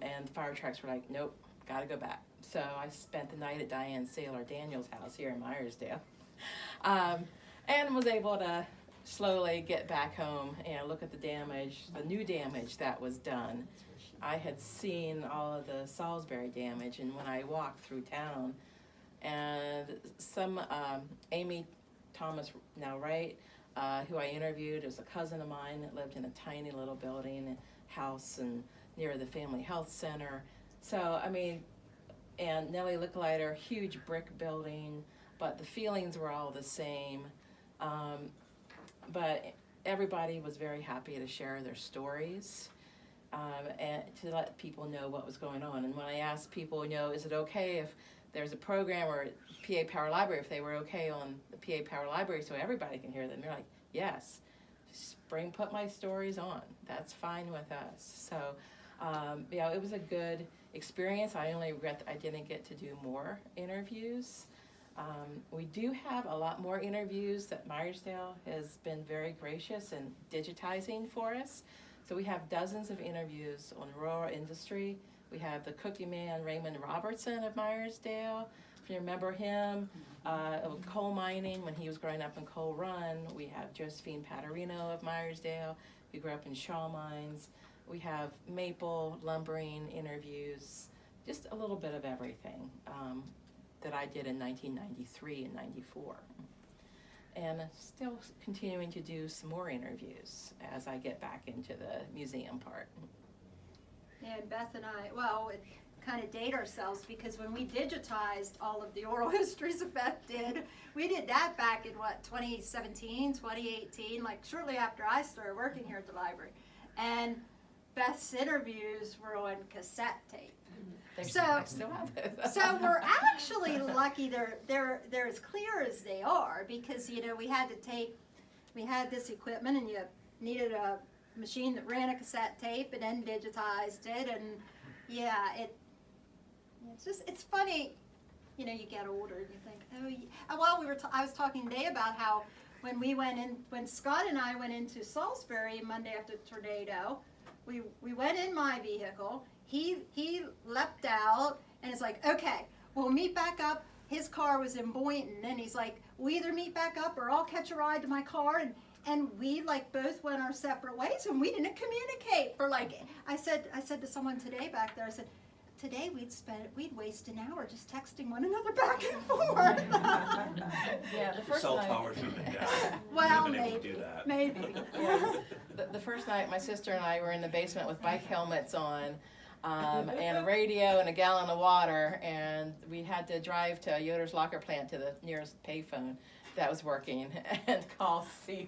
S7: And the fire trucks were like, nope, gotta go back. So I spent the night at Diane Saylor Daniels' house here in Meyersdale. And was able to slowly get back home and look at the damage, the new damage that was done. I had seen all of the Salisbury damage, and when I walked through town, and some Amy Thomas now Wright, who I interviewed, was a cousin of mine that lived in a tiny little building house and near the Family Health Center. So I mean, and Nellie Licklider, huge brick building, but the feelings were all the same. But everybody was very happy to share their stories and to let people know what was going on. And when I asked people, is it okay if there's a program or PA Power Library, if they were okay on the PA Power Library so everybody can hear them, they're like, yes, put my stories on. That's fine with us. So, it was a good experience. I only regret that I didn't get to do more interviews. We do have a lot more interviews that Meyersdale has been very gracious in digitizing for us. So we have dozens of interviews on rural industry. We have the cookie man Raymond Robertson of Meyersdale, if you remember him, coal mining when he was growing up in Coal Run. We have Josephine Paterino of Meyersdale, who grew up in Shaw Mines. We have maple lumbering interviews, just a little bit of everything that I did in 1993 and 94. And still continuing to do some more interviews as I get back into the museum part.
S1: And Beth and I, kind of date ourselves because when we digitized all of the oral histories that Beth did, we did that back in 2017, 2018, like shortly after I started working here at the library. And Beth's interviews were on cassette tape.
S7: I still have it.
S1: So we're actually lucky they're as clear as they are because, we had this equipment and you needed a machine that ran a cassette tape and then digitized it, and it's funny, you get older and you think, I was talking today about how when Scott and I went into Salisbury Monday after the tornado, we went in my vehicle, he leapt out and it's like, okay, we'll meet back up. His car was in Boynton and he's like, we'll either meet back up or I'll catch a ride to my car, and we both went our separate ways and we didn't communicate for I said to someone today back there, I said, today we'd waste an hour just texting one another back and forth.
S7: The first
S12: cell
S7: night.
S12: towers have been down.
S1: Well,
S12: We've been able to do that.
S1: maybe.
S7: The first night, my sister and I were in the basement with bike helmets on, and a radio and a gallon of water, and we had to drive to Yoder's locker plant to the nearest payphone that was working and call to see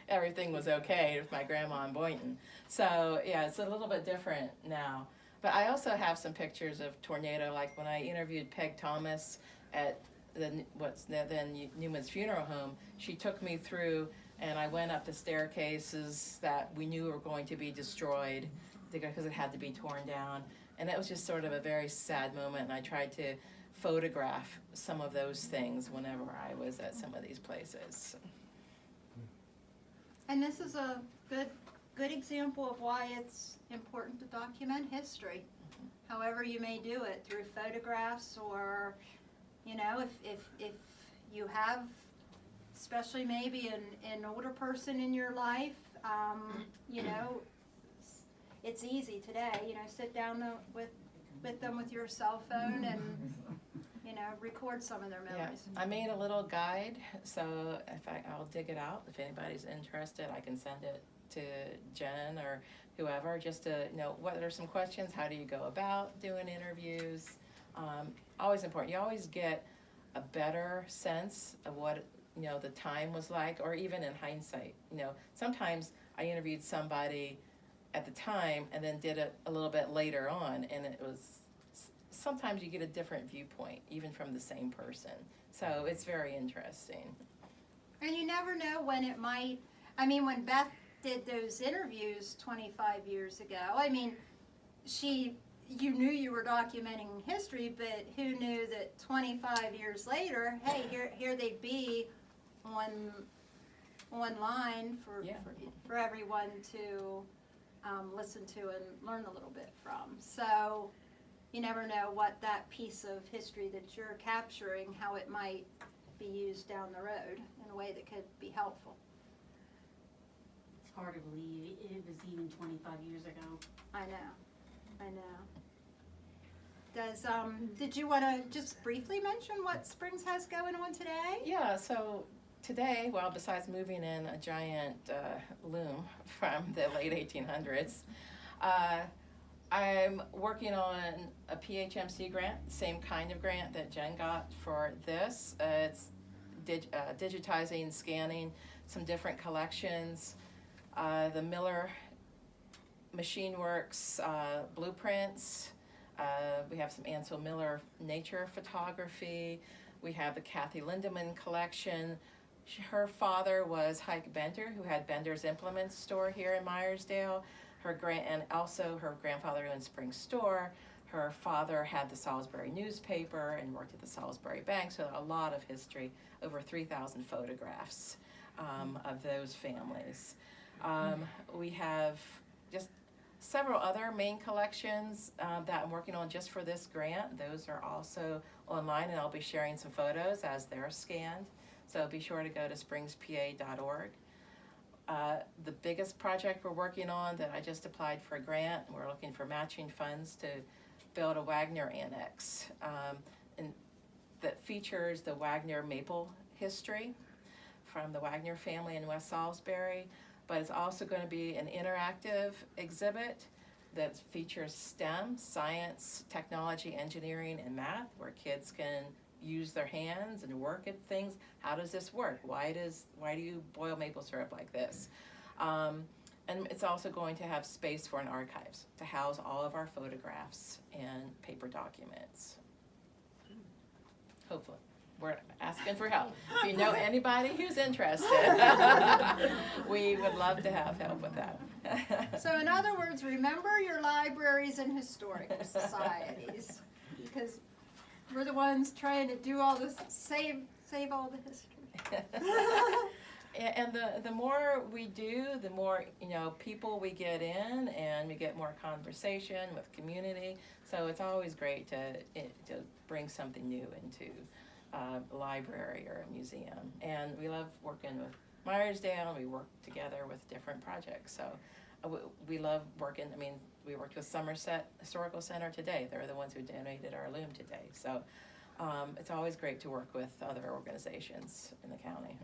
S7: everything was okay with my grandma in Boynton. So it's a little bit different now. But I also have some pictures of tornado, like when I interviewed Peg Thomas at what's then Newman's Funeral Home. She took me through, and I went up the staircases that we knew were going to be destroyed because it had to be torn down. And it was just sort of a very sad moment, and I tried to photograph some of those things whenever I was at some of these places.
S1: And this is a good example of why it's important to document history. However you may do it, through photographs or, if you have, especially maybe an older person in your life, it's easy today, sit down with them with your cell phone and, record some of their memories.
S7: I made a little guide, so I'll dig it out. If anybody's interested, I can send it to Jen or whoever, just to what are some questions, how do you go about doing interviews. Always important. You always get a better sense of what the time was like, or even in hindsight. Sometimes I interviewed somebody at the time and then did it a little bit later on, and it was sometimes you get a different viewpoint even from the same person, so it's very interesting.
S1: And you never know when it might, when Beth did those interviews 25 years ago, you knew you were documenting history, but who knew that 25 years later, hey, here they'd be online for everyone to listen to and learn a little bit from. So you never know what that piece of history that you're capturing, how it might be used down the road in a way that could be helpful.
S14: It's hard to believe it was even 25 years ago.
S1: I know. I know. Does, did you want to just briefly mention what Springs has going on today?
S7: Yeah, so today, well, besides moving in a giant loom from the late 1800s, I'm working on a PHMC grant, same kind of grant that Jen got for this. It's digitizing, scanning some different collections, the Miller Machine Works blueprints. We have some Ansel Miller nature photography. We have the Kathy Lindemann collection. Her father was Heike Bender, who had Bender's Implements store here in Meyersdale. And also her grandfather owned Spring Store. Her father had the Salisbury newspaper and worked at the Salisbury Bank, so a lot of history, over 3,000 photographs of those families. We have just several other main collections that I'm working on just for this grant. Those are also online, and I'll be sharing some photos as they're scanned. So be sure to go to springspa.org. The biggest project we're working on that I just applied for a grant, we're looking for matching funds to build a Wagner annex that features the Wagner maple history from the Wagner family in West Salisbury, but it's also going to be an interactive exhibit that features STEM, science, technology, engineering, and math, where kids can use their hands and work at things. How does this work? Why do you boil maple syrup like this? And it's also going to have space for an archives to house all of our photographs and paper documents. Hopefully. We're asking for help. If you know anybody who's interested, we would love to have help with that.
S1: So in other words, remember your libraries and historical societies, because we're the ones trying to do all this, save all the history.
S7: And the more we do, the more people we get in, and we get more conversation with community. So it's always great to bring something new into a library or a museum. And we love working with Meyersdale, and we work together with different projects. So we love working. I mean, we worked with Somerset Historical Center today. They're the ones who donated our loom today. So it's always great to work with other organizations in the county.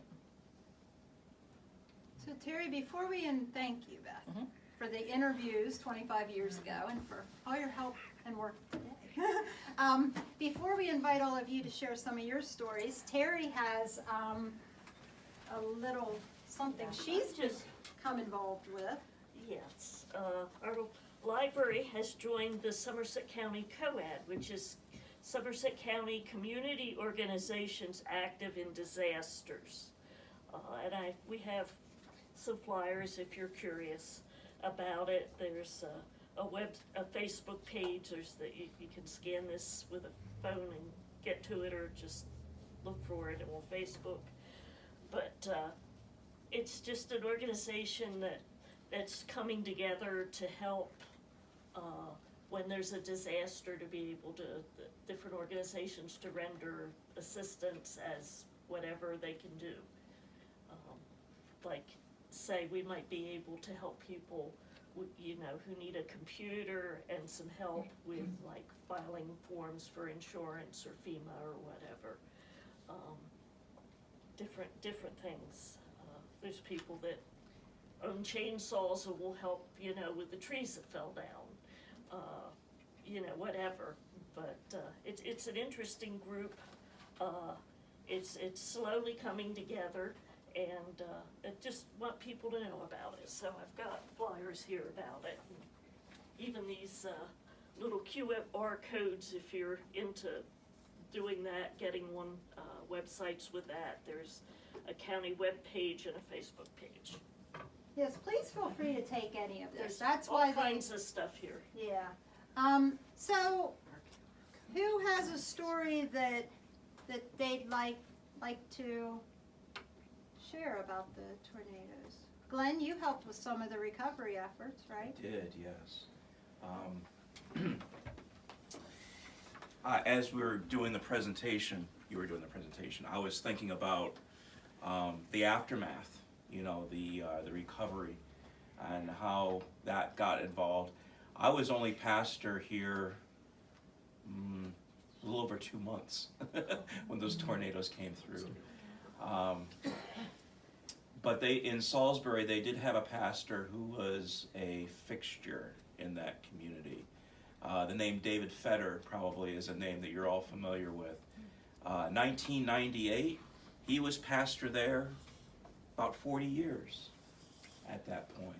S1: So Terry, before we thank you, Beth, for the interviews 25 years ago and for all your help and work today. Before we invite all of you to share some of your stories, Terry has a little something she's just come involved with.
S11: Yes, our library has joined the Somerset County COAD, which is Somerset County Community Organizations Active in Disasters. And we have some flyers if you're curious about it. There's a Facebook page. There's you can scan this with a phone and get to it, or just look for it on Facebook. But it's just an organization that's coming together to help when there's a disaster, to be able to, different organizations to render assistance as whatever they can do. Like, say, we might be able to help people, who need a computer and some help with, like, filing forms for insurance or FEMA or whatever. Different things. There's people that own chainsaws and will help, with the trees that fell down. Whatever. But it's an interesting group. It's slowly coming together, and I just want people to know about it. So I've got flyers here about it. And even these little QR codes, if you're into doing that, getting one websites with that. There's a county web page and a Facebook page.
S1: Yes, please feel free to take any of this.
S11: There's
S1: That's
S11: all
S1: why
S11: kinds of stuff here.
S1: Yeah. So, who has a story that they'd like to share about the tornadoes? Glenn, you helped with some of the recovery efforts, right?
S12: I did, yes. As we were doing the presentation, I was thinking about the aftermath, the recovery and how that got involved. I was only pastor here a little over 2 months when those tornadoes came through. But in Salisbury, they did have a pastor who was a fixture in that community. The name David Fetter probably is a name that you're all familiar with. 1998, he was pastor there about 40 years at that point.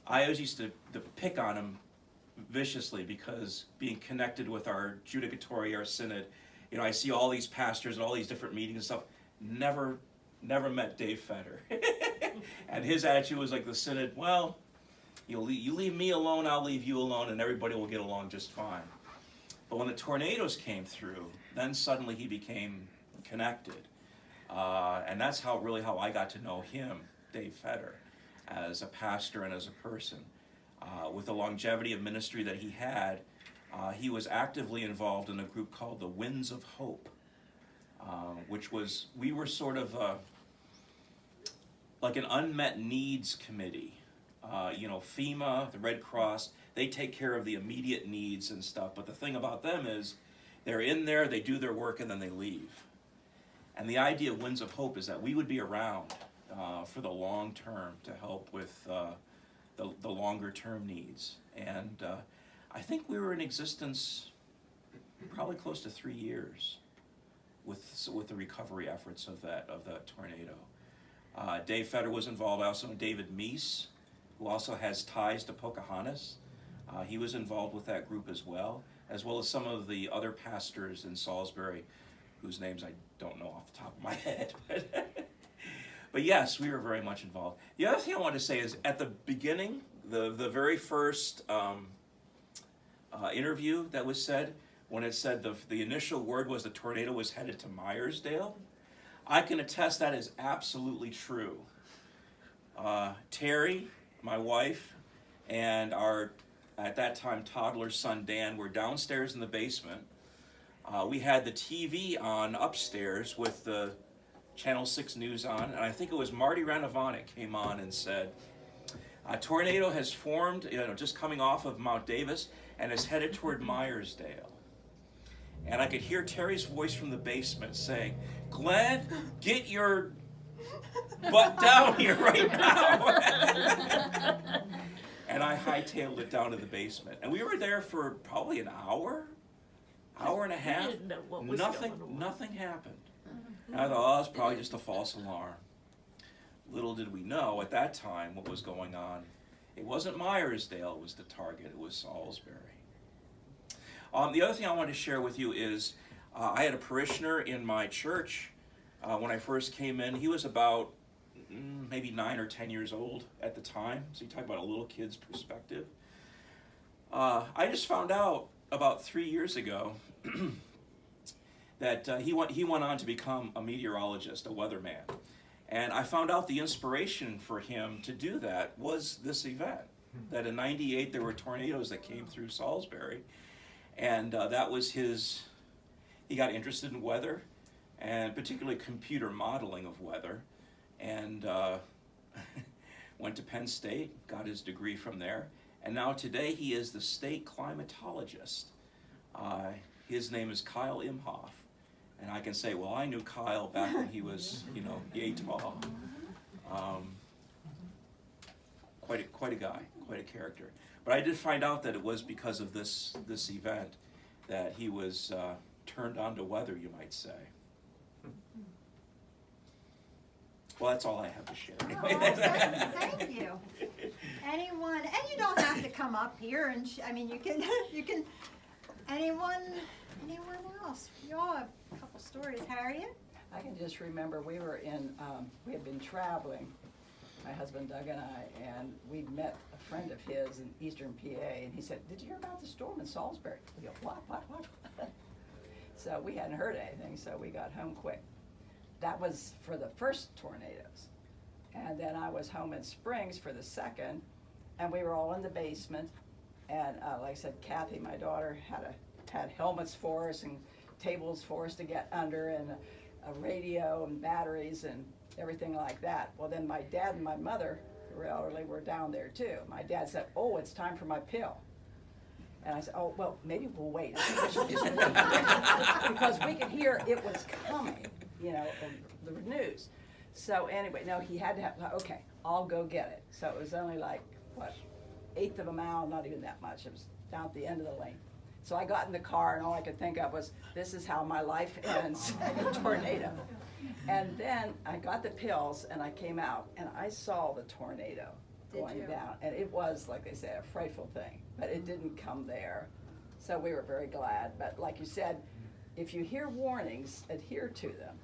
S12: I always used to pick on him viciously because being connected with our judicatory, our synod, you know, I see all these pastors and all these different meetings and stuff. Never met Dave Fetter. And his attitude was like the synod, well, you leave me alone, I'll leave you alone, and everybody will get along just fine. But when the tornadoes came through, then suddenly he became connected. And that's how I got to know him, Dave Fetter, as a pastor and as a person. With the longevity of ministry that he had, he was actively involved in a group called the Winds of Hope, we were sort of like an unmet needs committee. FEMA, the Red Cross, they take care of the immediate needs and stuff, but the thing about them is they're in there, they do their work, and then they leave. And the idea of Winds of Hope is that we would be around for the long term to help with the longer term needs. And I think we were in existence probably close to 3 years with the recovery efforts of that tornado. Dave Fetter was involved. I also know David Meese, who also has ties to Pocahontas. He was involved with that group as well as some of the other pastors in Salisbury, whose names I don't know off the top of my head. But yes, we were very much involved. The other thing I want to say is at the beginning, the very first interview that was said, when it said the initial word was the tornado was headed to Meyersdale, I can attest that is absolutely true. Terry, my wife, and our, at that time, toddler son Dan were downstairs in the basement. We had the TV on upstairs with the Channel 6 News on, and I think it was Marty Ranovanik came on and said, a tornado has formed, just coming off of Mount Davis, and is headed toward Meyersdale. And I could hear Terry's voice from the basement saying, Glenn, get your butt down here right now. And I hightailed it down to the basement. And we were there for probably an hour and a half.
S11: Didn't know what was
S12: Nothing happened. And I thought, it's probably just a false alarm. Little did we know at that time what was going on. It wasn't Meyersdale was the target, it was Salisbury. The other thing I wanted to share with you is I had a parishioner in my church when I first came in. He was about maybe 9 or 10 years old at the time. So you talk about a little kid's perspective. I just found out about 3 years ago that he went on to become a meteorologist, a weatherman. And I found out the inspiration for him to do that was this event. That in '98 there were tornadoes that came through Salisbury. And that was he got interested in weather, and particularly computer modeling of weather, and went to Penn State, got his degree from there, and now today he is the state climatologist. His name is Kyle Imhoff, and I can say, well, I knew Kyle back when he was, yay tall. Quite a guy, quite a character. But I did find out that it was because of this event that he was turned on to weather, you might say. Well, that's all I have to share.
S1: Thank you. Anyone, and you don't have to come up here and, you can, anyone else? You all have a couple stories. Harriet?
S14: I can just remember we had been traveling, my husband Doug and I, and we'd met a friend of his in eastern PA, and he said, did you hear about the storm in Salisbury? We go, what? So we hadn't heard anything, so we got home quick. That was for the first tornadoes. And then I was home in Springs for the second, and we were all in the basement. And like I said, Kathy, my daughter, had helmets for us and tables for us to get under, and a radio and batteries and everything like that. Well, then my dad and my mother the elderly were down there too. My dad said, "Oh, it's time for my pill." And I said, "Oh, well, maybe we'll wait." Because we could hear it was coming, you know, the news. So anyway, no, he had to have, okay, I'll go get it. So it was only like, what, 1/8 of a mile, not even that much. It was down at the end of the lane. So I got in the car and all I could think of was, this is how my life ends in a tornado. And then I got the pills and I came out and I saw the tornado going down. And it was, like they say, a frightful thing, but it didn't come there. So we were very glad. But like you said, if you hear warnings, adhere to them.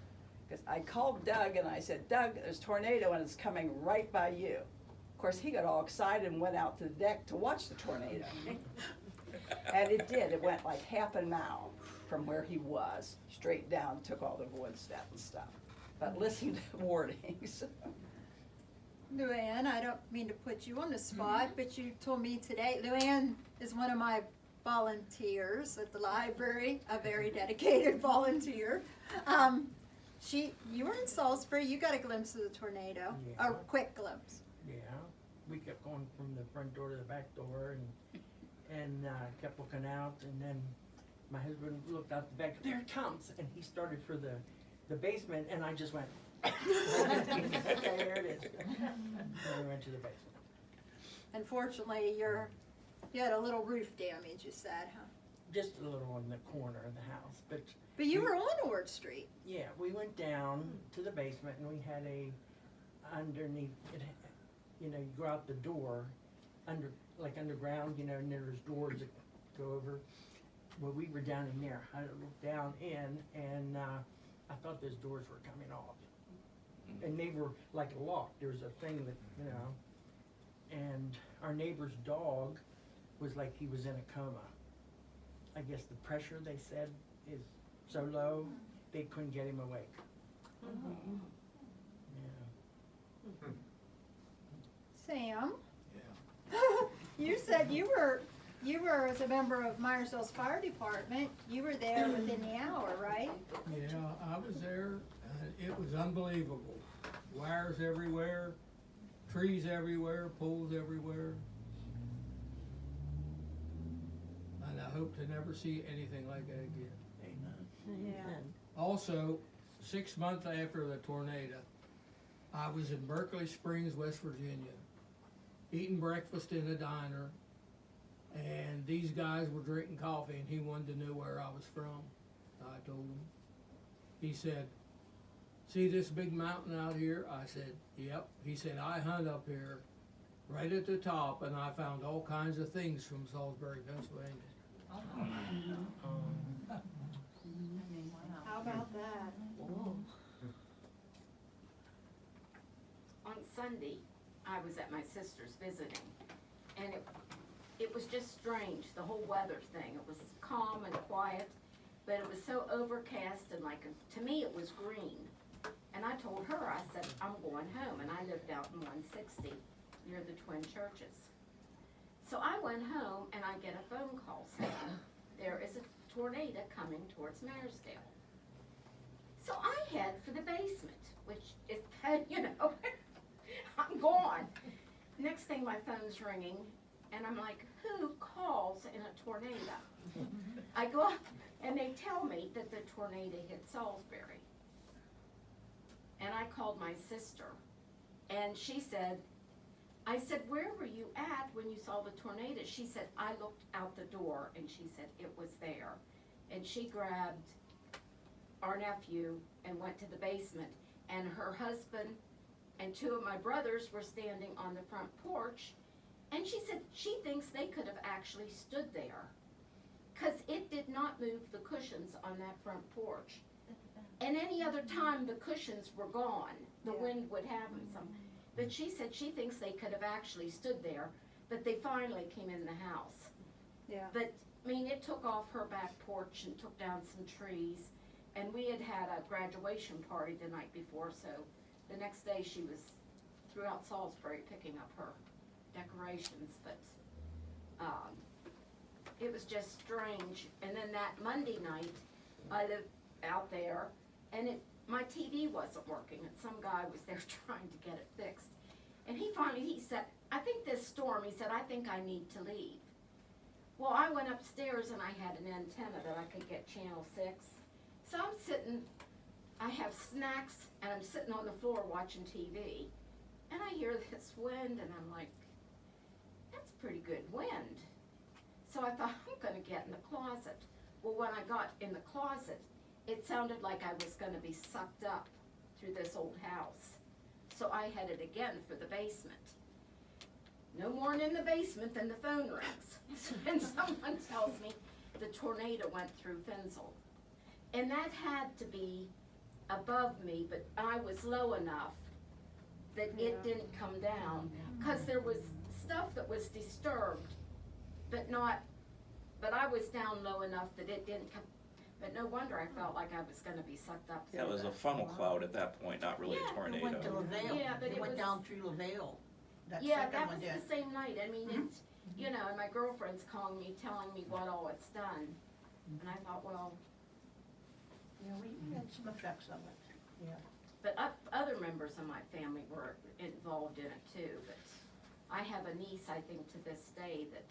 S14: Because I called Doug and I said, "Doug, there's a tornado and it's coming right by you." Of course, he got all excited and went out to the deck to watch the tornado. And it did. It went like half a mile from where he was, straight down, took all the wood stuff and stuff. But listen to the warnings.
S1: Luann, I don't mean to put you on the spot, but you told me today, Luann is one of my volunteers at the library, a very dedicated volunteer. You were in Salisbury, you got a glimpse of the tornado, a quick glimpse.
S15: Yeah, we kept going from the front door to the back door and kept looking out, and then my husband looked out the back, there it comes, and he started for the basement, and I just went, there it is. And we went to the basement.
S1: Unfortunately, you had a little roof damage, you said, huh?
S15: Just a little in the corner of the house, but
S1: you were on Ord Street.
S15: yeah, we went down to the basement and we had underneath it, you know, you go out the door, underground, you know, and there's doors that go over. Well, we were down in there. I looked down in and I thought those doors were coming off. And they were like locked. There was a thing that, you know, and our neighbor's dog was like he was in a coma. I guess the pressure, they said, is so low, they couldn't get him awake. Yeah.
S1: Sam? Yeah. You said you were, as a member of Meyersdale's Fire Department, you were there within the hour, right?
S16: Yeah, I was there, it was unbelievable. Wires everywhere, trees everywhere, poles everywhere. And I hope to never see anything like that again.
S15: Amen.
S1: Yeah.
S16: Also, 6 months after the tornado, I was in Berkeley Springs, West Virginia, eating breakfast in a diner, and these guys were drinking coffee, and he wanted to know where I was from. I told him. He said, "See this big mountain out here?" I said, "Yep." He said, "I hunt up here, right at the top, and I found all kinds of things from Salisbury, Pennsylvania."
S1: How about that?
S17: On Sunday, I was at my sister's visiting, and it was just strange, the whole weather thing. It was calm and quiet, but it was so overcast and to me it was green. And I told her, I said, "I'm going home," and I lived out in 160 near the Twin Churches. So I went home and I get a phone call saying, there is a tornado coming towards Meyersdale. So I head for the basement, which is, you know, I'm gone. Next thing my phone's ringing and I'm like, who calls in a tornado? I go up and they tell me that the tornado hit Salisbury. And I called my sister and she said, I said, "Where were you at when you saw the tornado?" She said, "I looked out the door," and she said it was there. And she grabbed our nephew and went to the basement, and her husband and 2 of my brothers were standing on the front porch, and she said she thinks they could have actually stood there because it did not move the cushions on that front porch. And any other time the cushions were gone, the wind would have them some. But she said she thinks they could have actually stood there, but they finally came in the house.
S1: Yeah.
S17: But, I mean, it took off her back porch and took down some trees. And we had had a graduation party the night before, so the next day she was throughout Salisbury picking up her decorations. But it was just strange. And then that Monday night, I lived out there, and my TV wasn't working, and some guy was there trying to get it fixed. And he said, I think this storm, he said, I think I need to leave. Well, I went upstairs and I had an antenna that I could get channel 6. So I'm sitting, I have snacks, and I'm sitting on the floor watching TV. And I hear this wind, and I'm like, that's pretty good wind. So I thought, I'm gonna get in the closet. Well, when I got in the closet, it sounded like I was gonna be sucked up through this old house. So I headed again for the basement. No more in the basement than the phone rings. And someone tells me the tornado went through Finsel. And that had to be above me, but I was low enough that it didn't come down. Because there was stuff that was disturbed, but I was down low enough that it didn't come. But no wonder I felt like I was gonna be sucked up.
S12: Yeah, it was a funnel cloud at that point, not really a tornado.
S18: It went to LaVale.
S17: Yeah, but
S18: it went
S17: was,
S18: down through LaVale. That
S17: yeah,
S18: second
S17: that
S18: one
S17: was
S18: did.
S17: the same night. I mean, it's, you know, and my girlfriend's calling me, telling me what all it's done. And I thought, well,
S18: Yeah, we had some effects of it.
S15: Yeah.
S17: but other members of my family were involved in it too. But I have a niece, I think, to this day that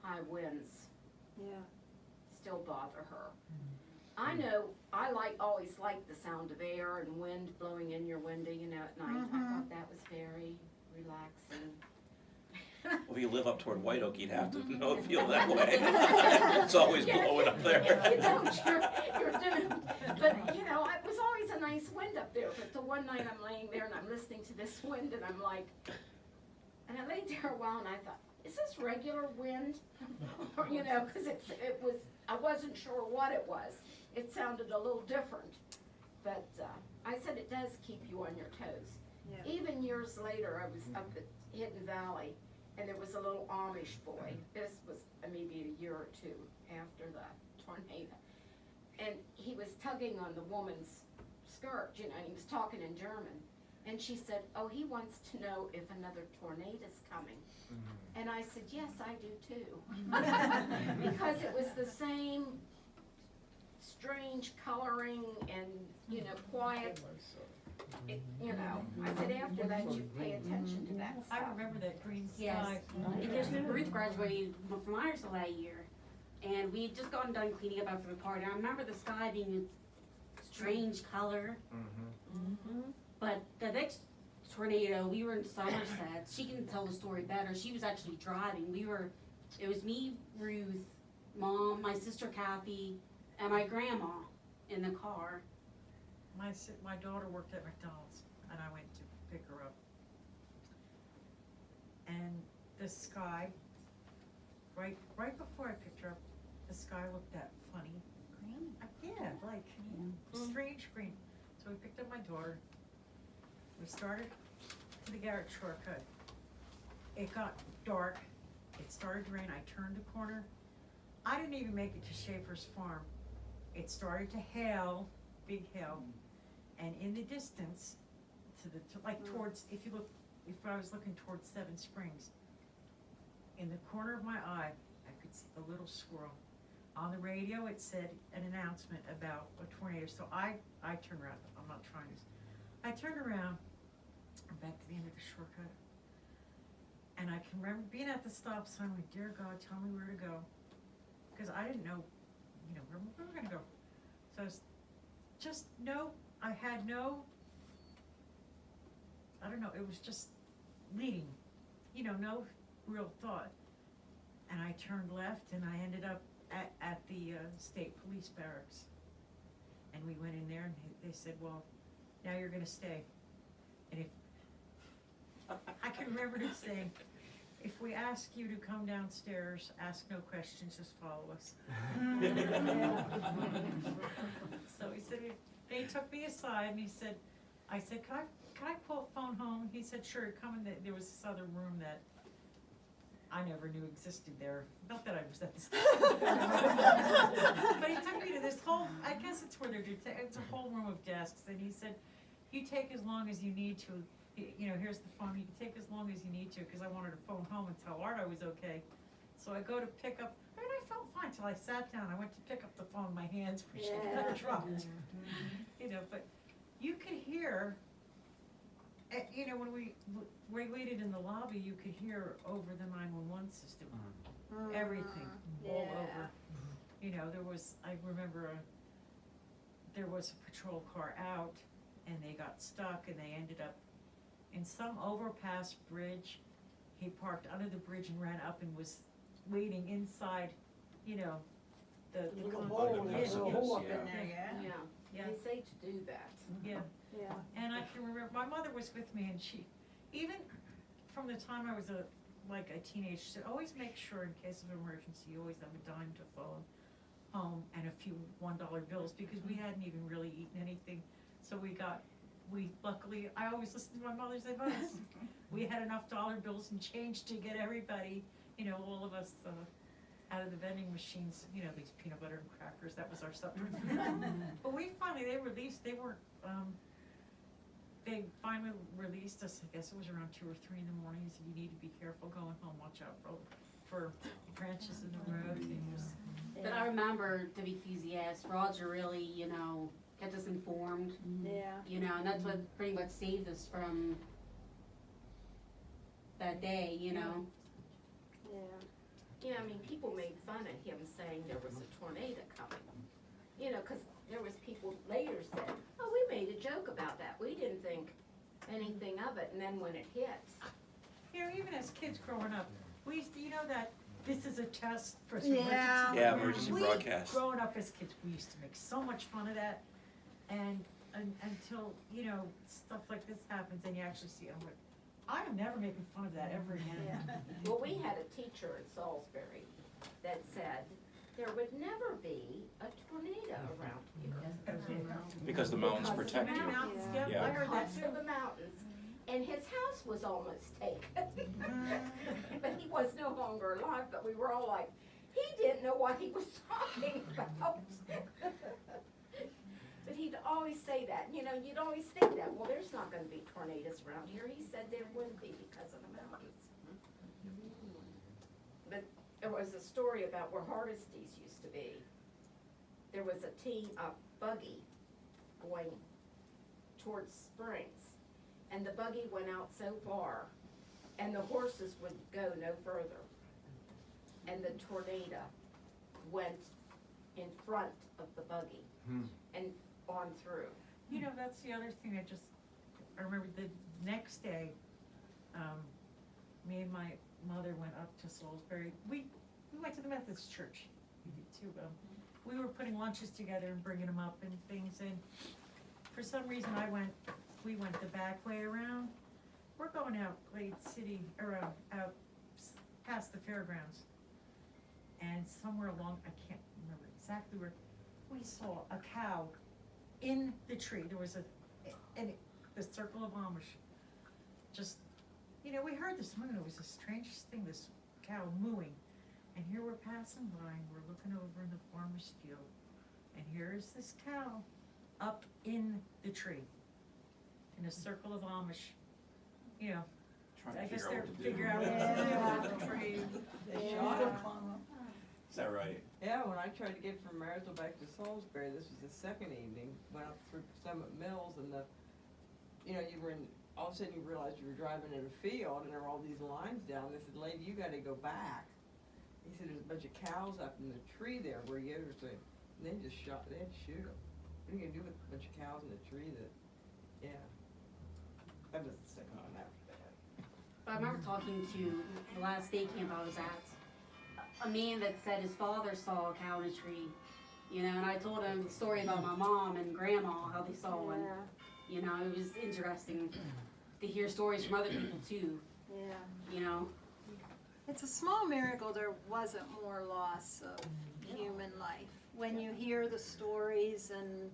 S17: high winds still bother her. I know I always liked the sound of air and wind blowing in your window, you know, at night. I thought that was very relaxing.
S12: Well, if you live up toward White Oak, you'd have to feel that way. It's always blowing up there.
S17: If you don't, you're doomed. But, you know, it was always a nice wind up there. But the one night I'm laying there and I'm listening to this wind and I'm like, and I laid there a while and I thought, is this regular wind? Or, you know, because it was, I wasn't sure what it was. It sounded a little different. But I said it does keep you on your toes.
S1: Yeah.
S17: Even years later, I was up at Hidden Valley, and there was a little Amish boy. This was maybe a year or two after the tornado. And he was tugging on the woman's skirt, you know, and he was talking in German. And she said, oh, he wants to know if another tornado's coming. And I said, yes, I do too. Because it was the same strange coloring and, you know, quiet. It, you know, I said after that you pay attention to that stuff.
S19: I remember that green sky.
S20: Yes, because Ruth graduated from Meyersdale that year, and we had just gotten done cleaning up after the party. I remember the sky being a strange color. But the next tornado, we were in Somerset. She can tell the story better. She was actually driving. It was me, Ruth, Mom, my sister Kathy, and my grandma in the car.
S19: My daughter worked at McDonald's, and I went to pick her up. And the sky, right before I picked her up, the sky looked that funny green. Yeah, like strange green. So we picked up my daughter. We started to the Garrett shortcut. It got dark. It started to rain. I turned the corner. I didn't even make it to Schaefer's farm. It started to hail, big hail. And in the distance, towards, if I was looking towards Seven Springs, in the corner of my eye, I could see a little squirrel. On the radio, it said an announcement about a tornado. So I turned around. I'm not trying this. I turned around. I'm back to the end of the shortcut. And I can remember being at the stop sign, like, dear God, tell me where to go. Because I didn't know, where we were going to go. So I was I had no, I don't know, it was just leading, no real thought. And I turned left and I ended up at the state police barracks. And we went in there and they said, well, now you're gonna stay. And I can remember them saying, if we ask you to come downstairs, ask no questions, just follow us. So he said, they took me aside and I said, can I phone home? He said, sure, come in. There was this other room that I never knew existed there. Not that I was at the station. But he took me to this whole, I guess it's where it's a whole room of desks. And he said, you take as long as you need to. Here's the phone. You can take as long as you need to, because I wanted to phone home and tell Art I was okay. So I go to pick up, I felt fine till I sat down. I went to pick up the phone, my hands were shaking, I dropped. But you could hear You know, when we waited in the lobby, you could hear over the 911 system, everything, all over. You know, I remember there was a patrol car out, and they got stuck, and they ended up in some overpass bridge. He parked under the bridge and ran up and was waiting inside, you know, the
S18: Little
S19: hole.
S18: hole, there's a hole up in there,
S17: Yeah,
S19: Yeah.
S17: they say to do that.
S19: Yeah.
S18: Yeah.
S19: And I can remember, my mother was with me, and she, even from the time I was a teenager, she said, always make sure in case of emergency, you always have a dime to phone home and a few $1 bills, because we hadn't even really eaten anything. So luckily, I always listened to my mother's advice. We had enough dollar bills and change to get everybody, you know, all of us, out of the vending machines, you know, these peanut butter and crackers, that was our supper. But they finally released us, I guess it was around 2 or 3 in the morning. He said, you need to be careful going home, watch out for branches in the road, things.
S20: But I remember, to be enthusiastic, Roger really, you know, kept us informed.
S18: Yeah.
S20: You know, and that's what pretty much saved us from that day, you know.
S18: Yeah.
S17: Yeah, I mean, people made fun of him saying there was a tornado coming. You know, 'cause there was people later said, oh, we made a joke about that. We didn't think anything of it, and then when it hit.
S19: You know, even as kids growing up, we used to, you know, that this is a test for some emergency.
S12: Yeah, emergency broadcast.
S19: Growing up as kids, we used to make so much fun of that, and until, you know, stuff like this happens and you actually see it, I'm like, I am never making fun of that ever again.
S17: Well, we had a teacher in Salisbury that said there would never be a tornado around here.
S12: Because the mountains protect you. Yeah.
S19: I heard that
S17: Because
S19: too.
S17: of the mountains. And his house was almost taken. But he was no longer alive, but we were all like, he didn't know what he was talking about. But he'd always say that, you know, you'd always think that, well, there's not gonna be tornadoes around here. He said there would be because of the mountains. But there was a story about where Hardesty's used to be. There was a buggy going towards Springs, and the buggy went out so far, and the horses would go no further. And the tornado went in front of the buggy and on through.
S19: You know, that's the other thing I remember the next day, me and my mother went up to Salisbury. We went to the Methodist church, we did too. We were putting lunches together and bringing them up and things, and for some reason we went the back way around. We're going out Glade City, or out past the fairgrounds. And somewhere along, I can't remember exactly where, we saw a cow in the tree. There was the circle of Amish. Just, you know, we heard this moon. It was the strangest thing, this cow mooing. And here we're passing by, and we're looking over in the farmer's field. And here is this cow up in the tree, in a circle of Amish. You know, I guess they're figuring out what to do with the tree.
S14: They shot him.
S12: Is that right?
S19: Yeah, when I tried to get from Meyersdale back to Salisbury, this was the second evening, went up through Summit Mills, and you were in, all of a sudden you realized you were driving in a field, and there were all these lines down. They said, lady, you gotta go back. He said, there's a bunch of cows up in the tree there where you were saying, and they just shot, they had to shoot them. What are you gonna do with a bunch of cows in a tree that, yeah. That doesn't stick on after that.
S20: But I remember talking to the last day camp I was at, a man that said his father saw a cow in a tree, you know, and I told him the story about my mom and grandma, how they saw one. You know, it was interesting to hear stories from other people too.
S1: Yeah.
S20: You know.
S1: It's a small miracle there wasn't more loss of human life. When you hear the stories and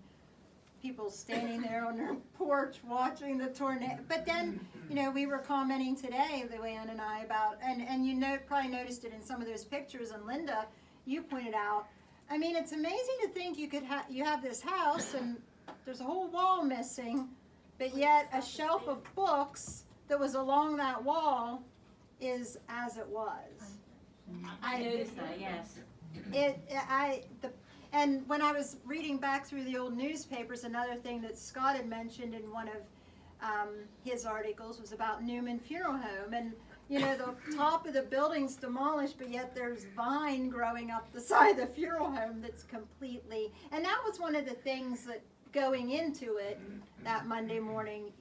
S1: people standing there on their porch watching the tornado. But then, you know, we were commenting today, Luann and I, about, and you know, probably noticed it in some of those pictures, and Linda, you pointed out, I mean, it's amazing to think you have this house and there's a whole wall missing, but yet a shelf of books that was along that wall is as it was.
S20: I noticed that, yes.
S1: And when I was reading back through the old newspapers, another thing that Scott had mentioned in one of his articles was about Newman Funeral Home, and you know, the top of the building's demolished, but yet there's vine growing up the side of the funeral home that's completely, and that was one of the things that going into it that Monday morning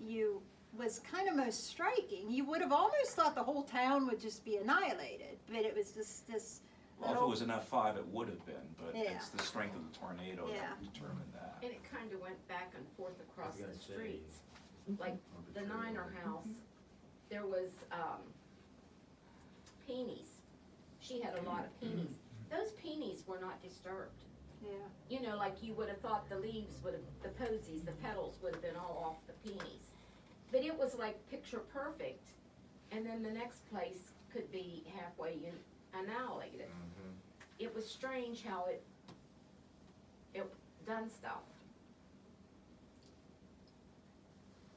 S1: was kind of most striking. You would have almost thought the whole town would just be annihilated, but it was just this.
S12: Well, if it was an F5, it would have been, but
S1: Yeah.
S12: it's the strength of the tornado that determined that.
S17: And it kind of went back and forth across the streets. Like the Niner house, there was peonies. She had a lot of peonies. Those peonies were not disturbed.
S1: Yeah.
S17: You know, like you would have thought the leaves would have, the posies, the petals would have been all off the peonies. But it was like picture perfect, and then the next place could be halfway annihilated. It was strange how it done stuff.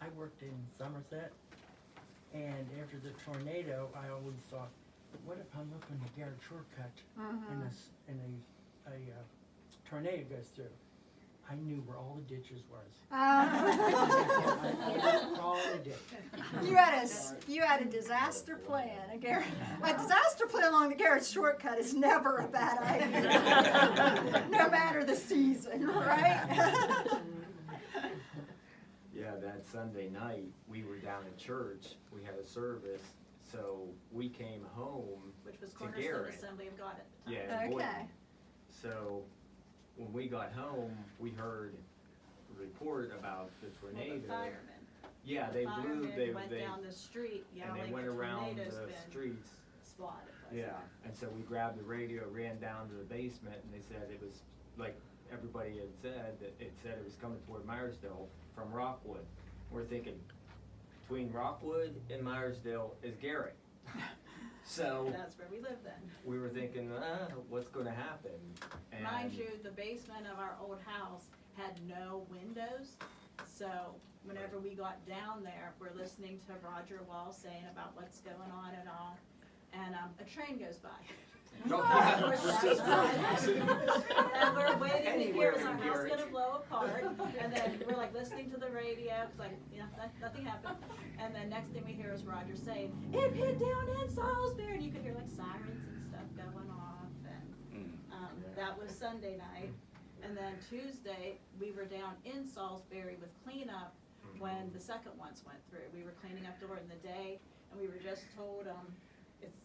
S15: I worked in Somerset, and after the tornado, I always thought, what if I'm up in the Garrett shortcut and a tornado goes through? I knew where all the ditches was. All the ditches.
S1: You had a disaster plan. A disaster plan along the Garrett shortcut is never a bad idea, no matter the season, right?
S19: Yeah, that Sunday night, we were down at church, we had a service, so we came home
S21: Which was
S19: to
S21: Cornerstone
S19: Garrett.
S21: Assembly of God at the time.
S19: Yeah, in Boynton.
S1: Okay.
S19: So, when we got home, we heard a report about the
S21: Well,
S19: tornado.
S21: the firemen.
S19: Yeah,
S21: The
S19: they
S21: firemen
S19: blew,
S21: went down the street
S19: and
S21: yelling,
S19: they went
S21: "A
S19: around
S21: tornado's
S19: the
S21: been
S19: streets.
S21: spotted."
S19: Yeah, and so we grabbed the radio, ran down to the basement, and they said it was, like everybody had said, that it said it was coming toward Meyersdale from Rockwood. We're thinking, between Rockwood and Meyersdale is Garrett. So
S21: That's where we lived then.
S19: we were thinking, what's gonna happen? And
S21: Mind you, the basement of our old house had no windows, so whenever we got down there, we're listening to Roger Wall saying about what's going on and all, and a train goes by. And we're waiting to hear, is our house gonna blow apart? And then we're like listening to the radio, it's like, you know, nothing happened. And then next thing we hear is Roger saying, "It hit down in Salisbury," and you could hear like sirens and stuff going off. And that was Sunday night. And then Tuesday, we were down in Salisbury with cleanup when the second ones went through. We were cleaning up during the day, and we were just told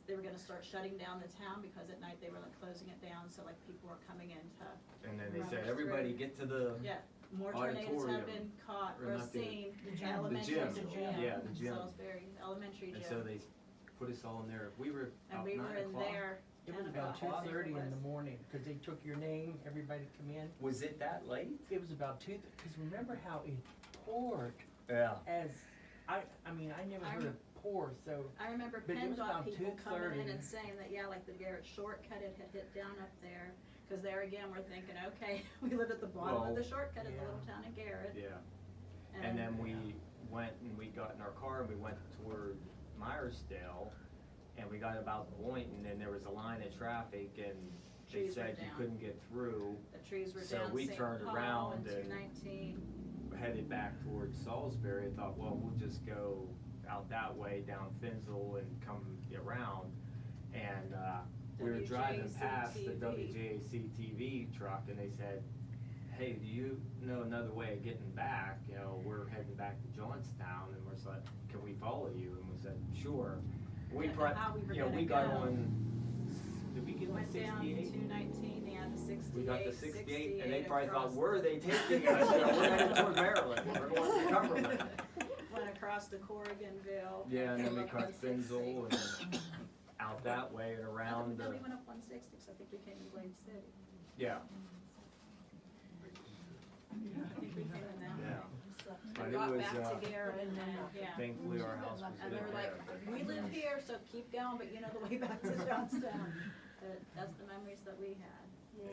S21: they were gonna start shutting down the town because at night they were like closing it down, so like people were coming in to.
S19: And then they said,
S21: rummage
S19: everybody
S21: through.
S19: get to the
S21: Yeah, more tornadoes have
S19: auditorium.
S21: been caught
S19: Or
S21: or
S19: not the-
S21: seen.
S19: The gym.
S21: Elementary,
S19: The gym. Yeah, the gym.
S21: Salisbury Elementary
S19: And
S21: gym.
S19: so they put us all in there. We were
S21: And
S19: out
S21: we
S19: 9
S21: were in
S19: o'clock.
S21: there.
S15: It was
S21: 10
S15: about
S21: o'clock, I think it
S15: 2:30 in
S21: was.
S15: the morning, because they took your name, everybody come in.
S19: Was it that late?
S15: It was about 2, because remember how it poured
S19: Yeah.
S15: as, I mean, I never heard it pour, so.
S21: I remember
S15: but it was
S21: PennDOT
S15: about
S21: people coming in
S15: 2:30.
S21: and saying that, yeah, like the Garrett shortcut it had hit down up there. Cause there again, we're thinking, okay, we live at the bottom of the
S19: Well,
S21: shortcut in the little town of Garrett.
S19: Yeah. And then we went and we got in our car and we went toward Meyersdale and we got about Boynton and there was a line of traffic and they
S21: Trees were
S19: said you
S21: down.
S19: couldn't get through.
S21: The trees were
S19: So
S21: down
S19: we
S21: St.
S19: turned
S21: Paul
S19: around
S21: and
S19: and
S21: 219.
S19: headed back towards Salisbury. I thought, well, we'll just go out that way down Finsel and come around. And we were driving past the WJAC TV truck and they said, hey, do you know another way of getting back? You know, we're heading back to Johnstown, and we're like, can we follow you? And we said, sure. We
S21: Yeah, how we were
S19: you know,
S21: gonna
S19: we got
S21: go.
S19: on, did we get on
S21: Went down
S19: 68?
S21: 219, yeah, to 68.
S19: We got to 68, and they
S21: 68
S19: probably thought,
S21: across
S19: where are they taking us? You know, we're headed toward Maryland, we're going to Cumberland.
S21: Went across to Corriganville.
S19: Yeah, and then we
S21: came up
S19: crossed
S21: 160.
S19: Finsel and out that way and around
S21: Then
S19: the,
S21: we went up 160, because I think we came to Blaine City.
S19: yeah.
S21: I think we came in that
S19: Yeah.
S21: way.
S19: But
S21: And
S19: it
S21: got
S19: was,
S21: back to Garrett and then, yeah.
S19: thankfully our house was
S21: And
S19: good
S21: they were like,
S19: there.
S21: we live here, so keep going, but you know the way back to Johnstown. But that's the memories that we had.
S1: Yeah.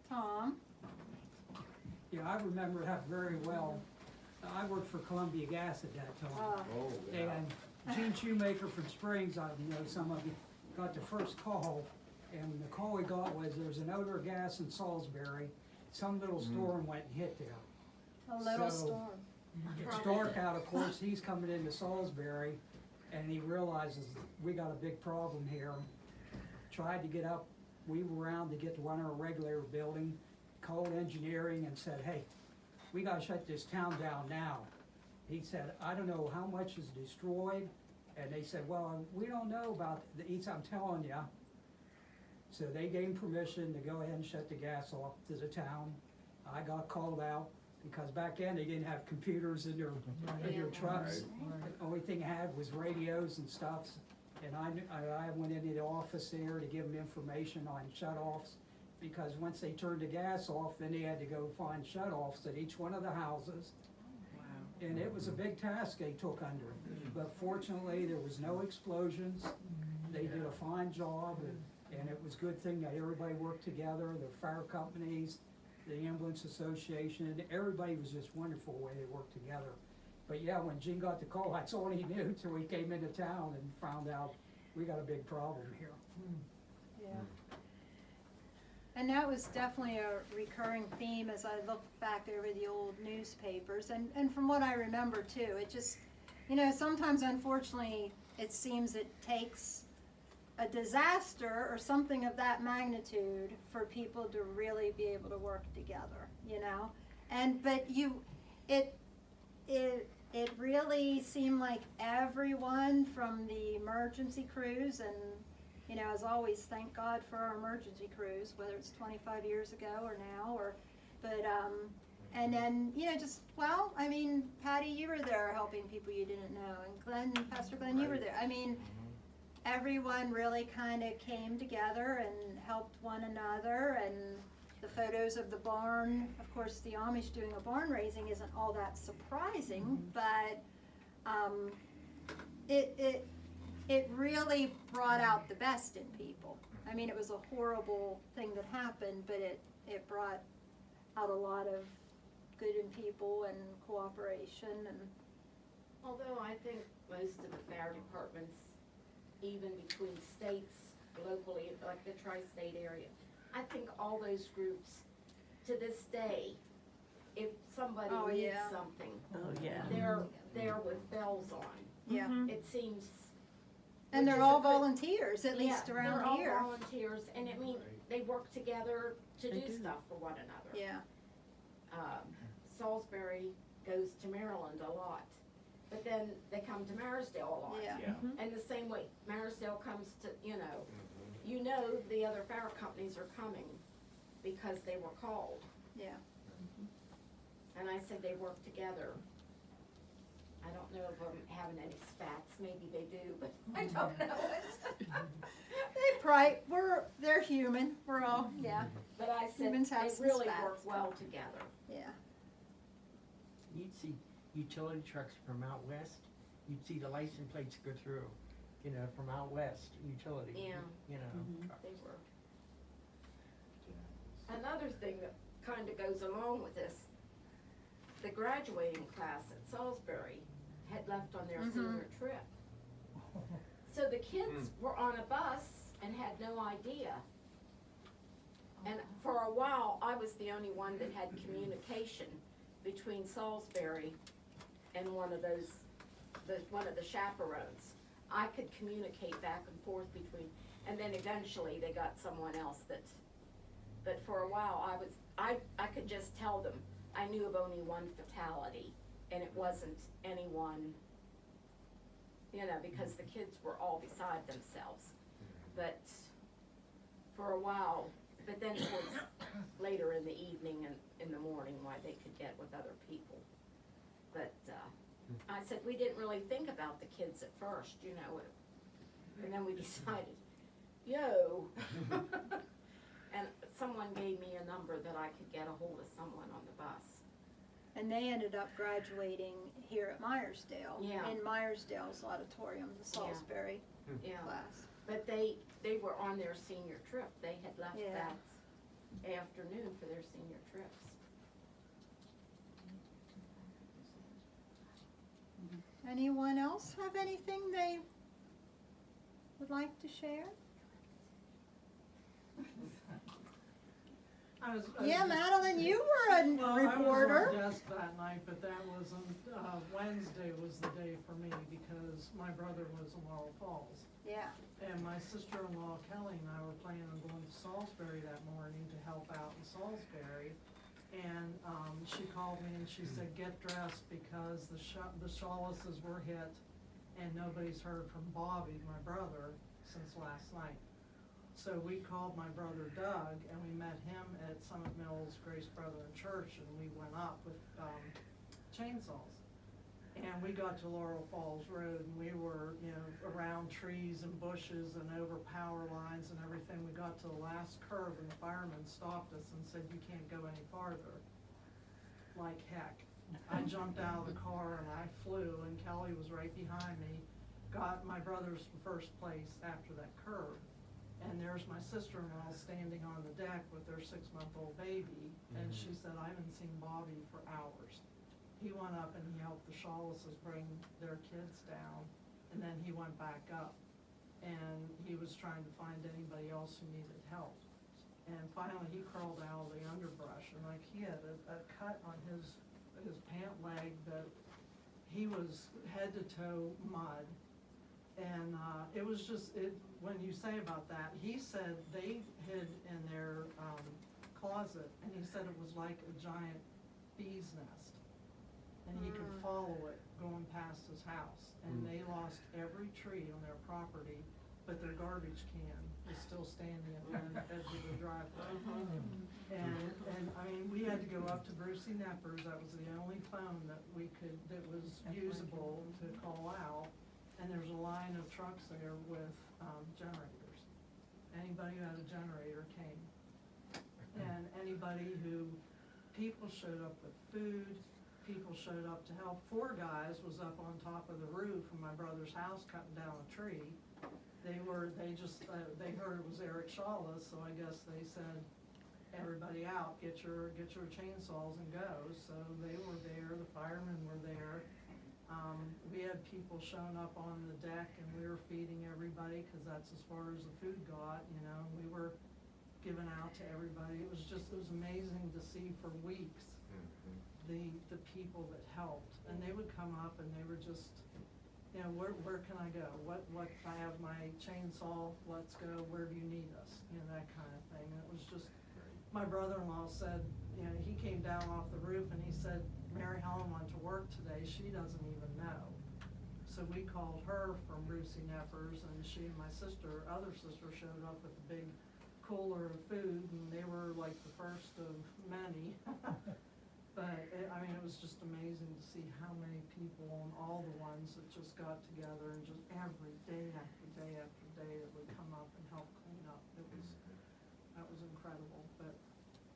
S1: Tom?
S22: Yeah, I remember that very well. I worked for Columbia Gas at that time.
S19: Oh, yeah.
S22: And Gene Shoemaker from Springs, I know some of you, got the first call. And the call we got was there was an odor of gas in Salisbury. Some little storm went and hit there.
S1: A little
S22: So,
S1: storm.
S22: It's dark out, of course, he's coming into Salisbury, and he realizes we got a big problem here. Tried to get up, we were around to get to one of our regular building, called engineering and said, hey, we gotta shut this town down now. He said, I don't know how much is destroyed, and they said, well, we don't know about the east, I'm telling you. So they gave him permission to go ahead and shut the gas off to the town. I got called out, because back then they didn't have computers in their trucks. The only thing they had was radios and stuff. And I went into the office there to give them information on shut-offs, because once they turned the gas off, then they had to go find shut-offs at each one of the houses. And it was a big task they took under. But fortunately, there was no explosions. They did a fine job, and it was a good thing that everybody worked together, the fire companies, the ambulance association, everybody was just wonderful the way they worked together. But yeah, when Gene got the call, that's all he knew till he came into town and found out we got a big problem here.
S1: Yeah. And that was definitely a recurring theme as I looked back over the old newspapers. And from what I remember too, it just, you know, sometimes unfortunately it seems it takes a disaster or something of that magnitude for people to really be able to work together, you know? But it really seemed like everyone from the emergency crews, and you know, as always, thank God for our emergency crews, whether it's 25 years ago or now, and then, you know, just, well, I mean, Patty, you were there helping people you didn't know, and Glenn, Pastor Glenn, you were there. I mean, everyone really kind of came together and helped one another, and the photos of the barn, of course, the Amish doing a barn raising isn't all that surprising, but it really brought out the best in people. I mean, it was a horrible thing that happened, but it brought out a lot of good in people and cooperation. And
S17: although I think most of the fire departments, even between states, locally, like the tri-state area, I think all those groups, to this day, if somebody needs something, they're there with bells on.
S1: Yeah.
S17: It seems.
S1: And they're all volunteers, at least around here.
S17: They're all volunteers, and I mean, they work together to do stuff for one another.
S1: Yeah.
S17: Salisbury goes to Maryland a lot, but then they come to Meyersdale a lot.
S1: Yeah.
S17: And the same way, Meyersdale comes to, you know the other fire companies are coming because they were called.
S1: Yeah.
S17: And I said they work together. I don't know if I'm having any spats, maybe they do, but I don't know it.
S1: They're human, we're all, yeah.
S17: But I said
S1: Humans have
S17: they
S1: some
S17: really
S1: spats.
S17: work well together.
S1: Yeah.
S15: You'd see utility trucks from out west, you'd see the license plates go through, you know, from out west, utility.
S17: Yeah.
S15: You know, trucks.
S17: They were. Another thing that kind of goes along with this, the graduating class at Salisbury had left on their senior trip. So the kids were on a bus and had no idea. And for a while, I was the only one that had communication between Salisbury and one of the chaperones. I could communicate back and forth between, and then eventually they got someone else but for a while I could just tell them I knew of only one fatality, and it wasn't anyone, you know, because the kids were all beside themselves. But for a while, but then towards later in the evening and in the morning, why they could get with other people. But I said we didn't really think about the kids at first, you know, and then we decided, and someone gave me a number that I could get a hold of someone on the bus.
S1: And they ended up graduating here at Meyersdale,
S17: Yeah.
S1: in Meyersdale's auditorium, the Salisbury class.
S17: But they were on their senior trip. They had left that afternoon for their senior trips.
S1: Anyone else have anything they would like to share? Yeah, Madeline, you were a reporter.
S6: I was on desk that night, but that wasn't, Wednesday was the day for me because my brother was in Laurel Falls.
S1: Yeah.
S6: And my sister-in-law Kelly and I were planning on going to Salisbury that morning to help out in Salisbury. And she called me and she said, get dressed because the Shawlesses were hit and nobody's heard from Bobby, my brother, since last night. So we called my brother Doug and we met him at Summit Mills Grace Brethren Church, and we went up with chainsaws. And we got to Laurel Falls Road and we were, around trees and bushes and over power lines and everything. We got to the last curve and the fireman stopped us and said, you can't go any farther. Like heck. I jumped out of the car and I flew, and Kelly was right behind me. Got my brother's first place after that curve. And there's my sister-in-law standing on the deck with their 6-month-old baby, and she said, I haven't seen Bobby for hours. He went up and he helped the Shawlesses bring their kids down, and then he went back up. And he was trying to find anybody else who needed help. And finally he crawled out of the underbrush, and like he had a cut on his pant leg that he was head to toe mud. And it was just, when you say about that, he said they hid in their closet, and he said it was like a giant bee's nest. And he could follow it going past his house. And they lost every tree on their property, but their garbage can is still standing at the edge of the driveway. And I mean, we had to go up to Brucey Neppers. That was the only phone that that was usable to call out. And there's a line of trucks there with generators. Anybody who had a generator came. And people showed up with food, people showed up to help. 4 guys was up on top of the roof of my brother's house cutting down a tree. They heard it was Eric Shawless, so I guess they said, everybody out, get your chainsaws and go. So they were there, the firemen were there. We had people showing up on the deck, and we were feeding everybody, because that's as far as the food got, we were giving out to everybody. It was amazing to see for weeks the people that helped. And they would come up and they were just, where can I go? What I have my chainsaw, let's go, where do you need us? That kind of thing. And it was just, my brother-in-law said, he came down off the roof and he said, Mary Helen went to work today, she doesn't even know. So we called her from Brucey Neppers, and she and my other sister showed up with a big cooler of food, and they were like the first of many. But it was just amazing to see how many people, and all the ones that just got together, and just every day after day after day that would come up and help clean up. That was incredible. But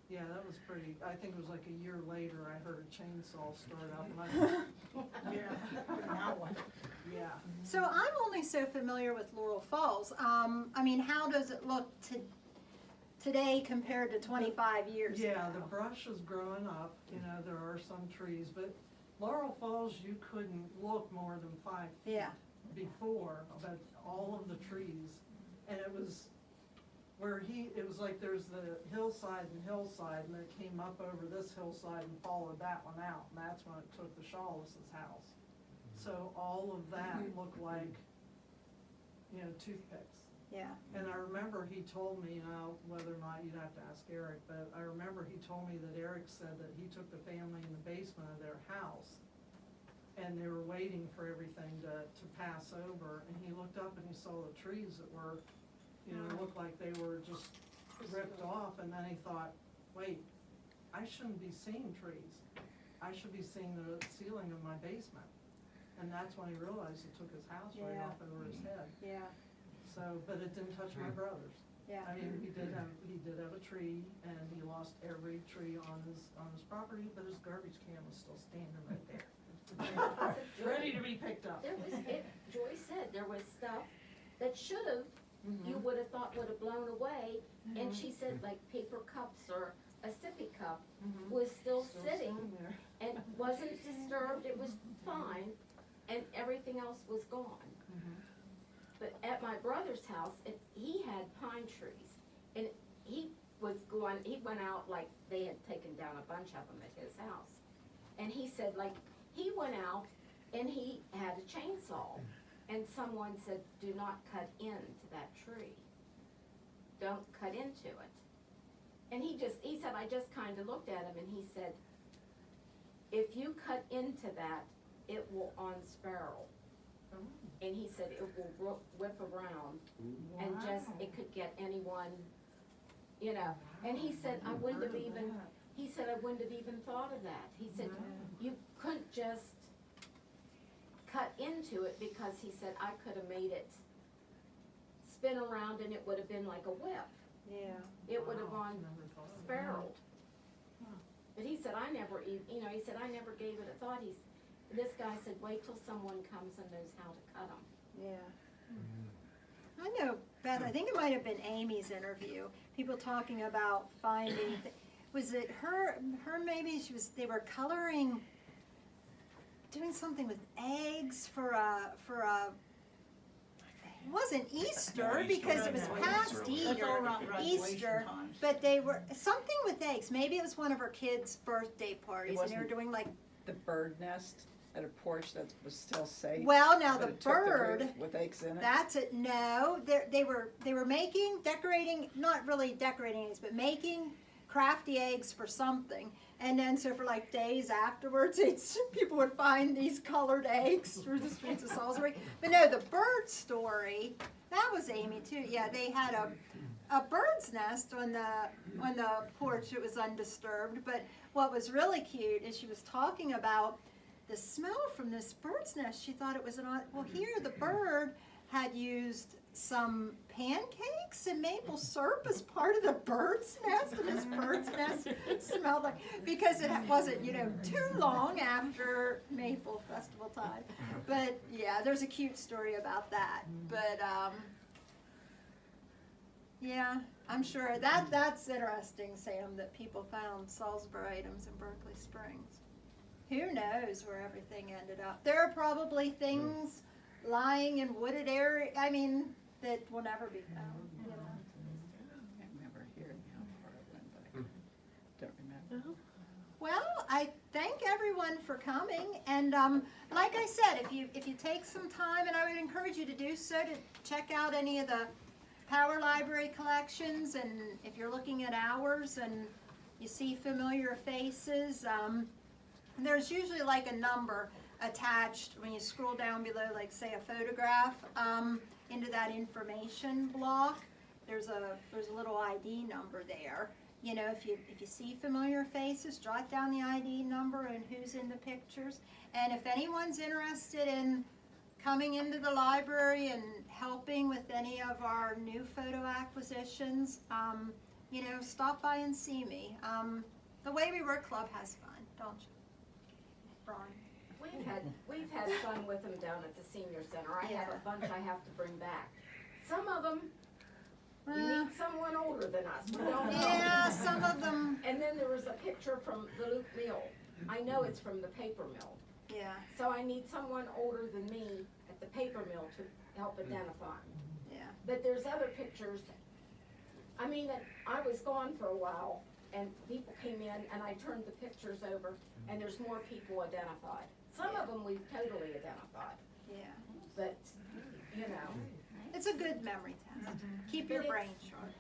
S6: yeah, that was pretty. I think it was like a year later I heard a chainsaw start up, and
S18: Now what?
S6: Yeah.
S1: So I'm only so familiar with Laurel Falls. How does it look today compared to 25 years ago?
S6: Yeah, the brush is growing up, there are some trees, but Laurel Falls, you couldn't look more than 5 feet before, but all of the trees, and it was like there's the hillside, and it came up over this hillside and followed that one out, and that's when it took the Shawlesses' house. So all of that looked like, toothpicks.
S1: Yeah.
S6: And I remember he told me, whether or not you'd have to ask Eric, but I remember he told me that Eric said that he took the family in the basement of their house, and they were waiting for everything to pass over, and he looked up and he saw the trees that were, looked like they were just ripped off, and then he thought, wait, I shouldn't be seeing trees. I should be seeing the ceiling of my basement. And that's when he realized it took his house right off over his head.
S1: Yeah.
S6: So, but it didn't touch my brother's.
S1: Yeah.
S6: He did have a tree, and he lost every tree on his property, but his garbage can was still standing right there. Ready to be picked up.
S17: Joyce said there was stuff that should have, you would have thought would have blown away, and she said like paper cups or a sippy cup was still sitting
S6: there.
S17: and wasn't disturbed, it was fine, and everything else was gone. But at my brother's house, he had pine trees, and he was going he went out, like, they had taken down a bunch of them at his house. And he said, like, he went out and he had a chainsaw. And someone said, do not cut into that tree. Don't cut into it. And he said, I just kind of looked at him and he said, if you cut into that, it will unspiral. And he said it will whip around and just, it could get anyone, you know. And he said, I wouldn't have even thought of that. He said, you couldn't just cut into it, because he said, I could have made it spin around and it would have been like a whip.
S1: Yeah.
S17: It would have spiraled. But he said, I never gave it a thought. This guy said, wait till someone comes and knows how to cut them.
S1: Yeah. I know, Beth, I think it might have been Amy's interview, people talking about finding, was it her maybe they were coloring, doing something with eggs for a it wasn't Easter, because it was past Easter, but they were, something with eggs, maybe it was one of her kids' birthday parties, and they were doing like
S14: the bird nest at a porch that was still safe.
S1: Well, now
S14: but
S1: the
S14: it took
S1: bird,
S14: roof with eggs in it.
S1: that's it. No, they were decorating, not really decorating eggs, but making crafty eggs for something. And then so for like days afterwards, people would find these colored eggs through the streets of Salisbury. But no, the bird story, that was Amy too. Yeah, they had a bird's nest on the porch. It was undisturbed. But what was really cute is she was talking about the smell from this bird's nest. She thought it was well, here the bird had used some pancakes and maple syrup as part of the bird's nest, and this bird's nest smelled like, because it wasn't, too long after Maple Festival time. But yeah, there's a cute story about that. But yeah, I'm sure that's interesting, Sam, that people found Salisbury items in Berkeley Springs. Who knows where everything ended up? There are probably things lying in wooded area, that will never be found.
S14: I can't remember hearing how far it went, but I don't remember.
S1: Well, I thank everyone for coming, and like I said, if you take some time, and I would encourage you to do so, to check out any of the Power Library collections, and if you're looking at ours and you see familiar faces, there's usually like a number attached when you scroll down below, like say a photograph, into that information block. There's a little ID number there. If you see familiar faces, jot down the ID number and who's in the pictures. And if anyone's interested in coming into the library and helping with any of our new photo acquisitions, stop by and see me. The Way We Work Club has fun, don't you, Brian?
S17: We've had fun with them down at the senior center. I have a bunch I have to bring back. Some of them, you need someone older than us. We don't know.
S1: Yeah, some of them.
S17: And then there was a picture from the Luke Mill. I know it's from the paper mill.
S1: Yeah.
S17: So I need someone older than me at the paper mill to help identify.
S1: Yeah.
S17: But there's other pictures. I was gone for a while, and people came in, and I turned the pictures over, and there's more people identified. Some of them we've totally identified.
S1: Yeah.
S17: But,
S1: It's a good memory test. Keep your brain sharp.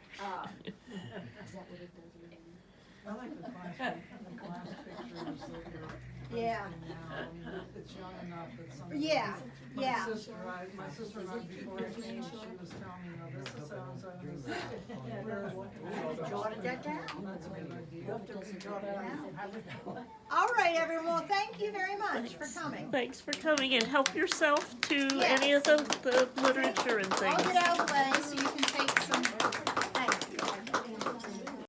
S6: I like the class pictures that you're
S1: Yeah.
S6: posting now. It's young enough that some.
S1: Yeah, yeah.
S6: My sister and I, before I came, she was telling me, this is so-and-so, and this is.
S18: Jotted that down.
S6: That's a good idea.
S18: You have to jot it down.
S1: All right, everyone. Well, thank you very much for coming.
S11: Thanks for coming, and help yourself to any of the literature and things.
S1: I'll get out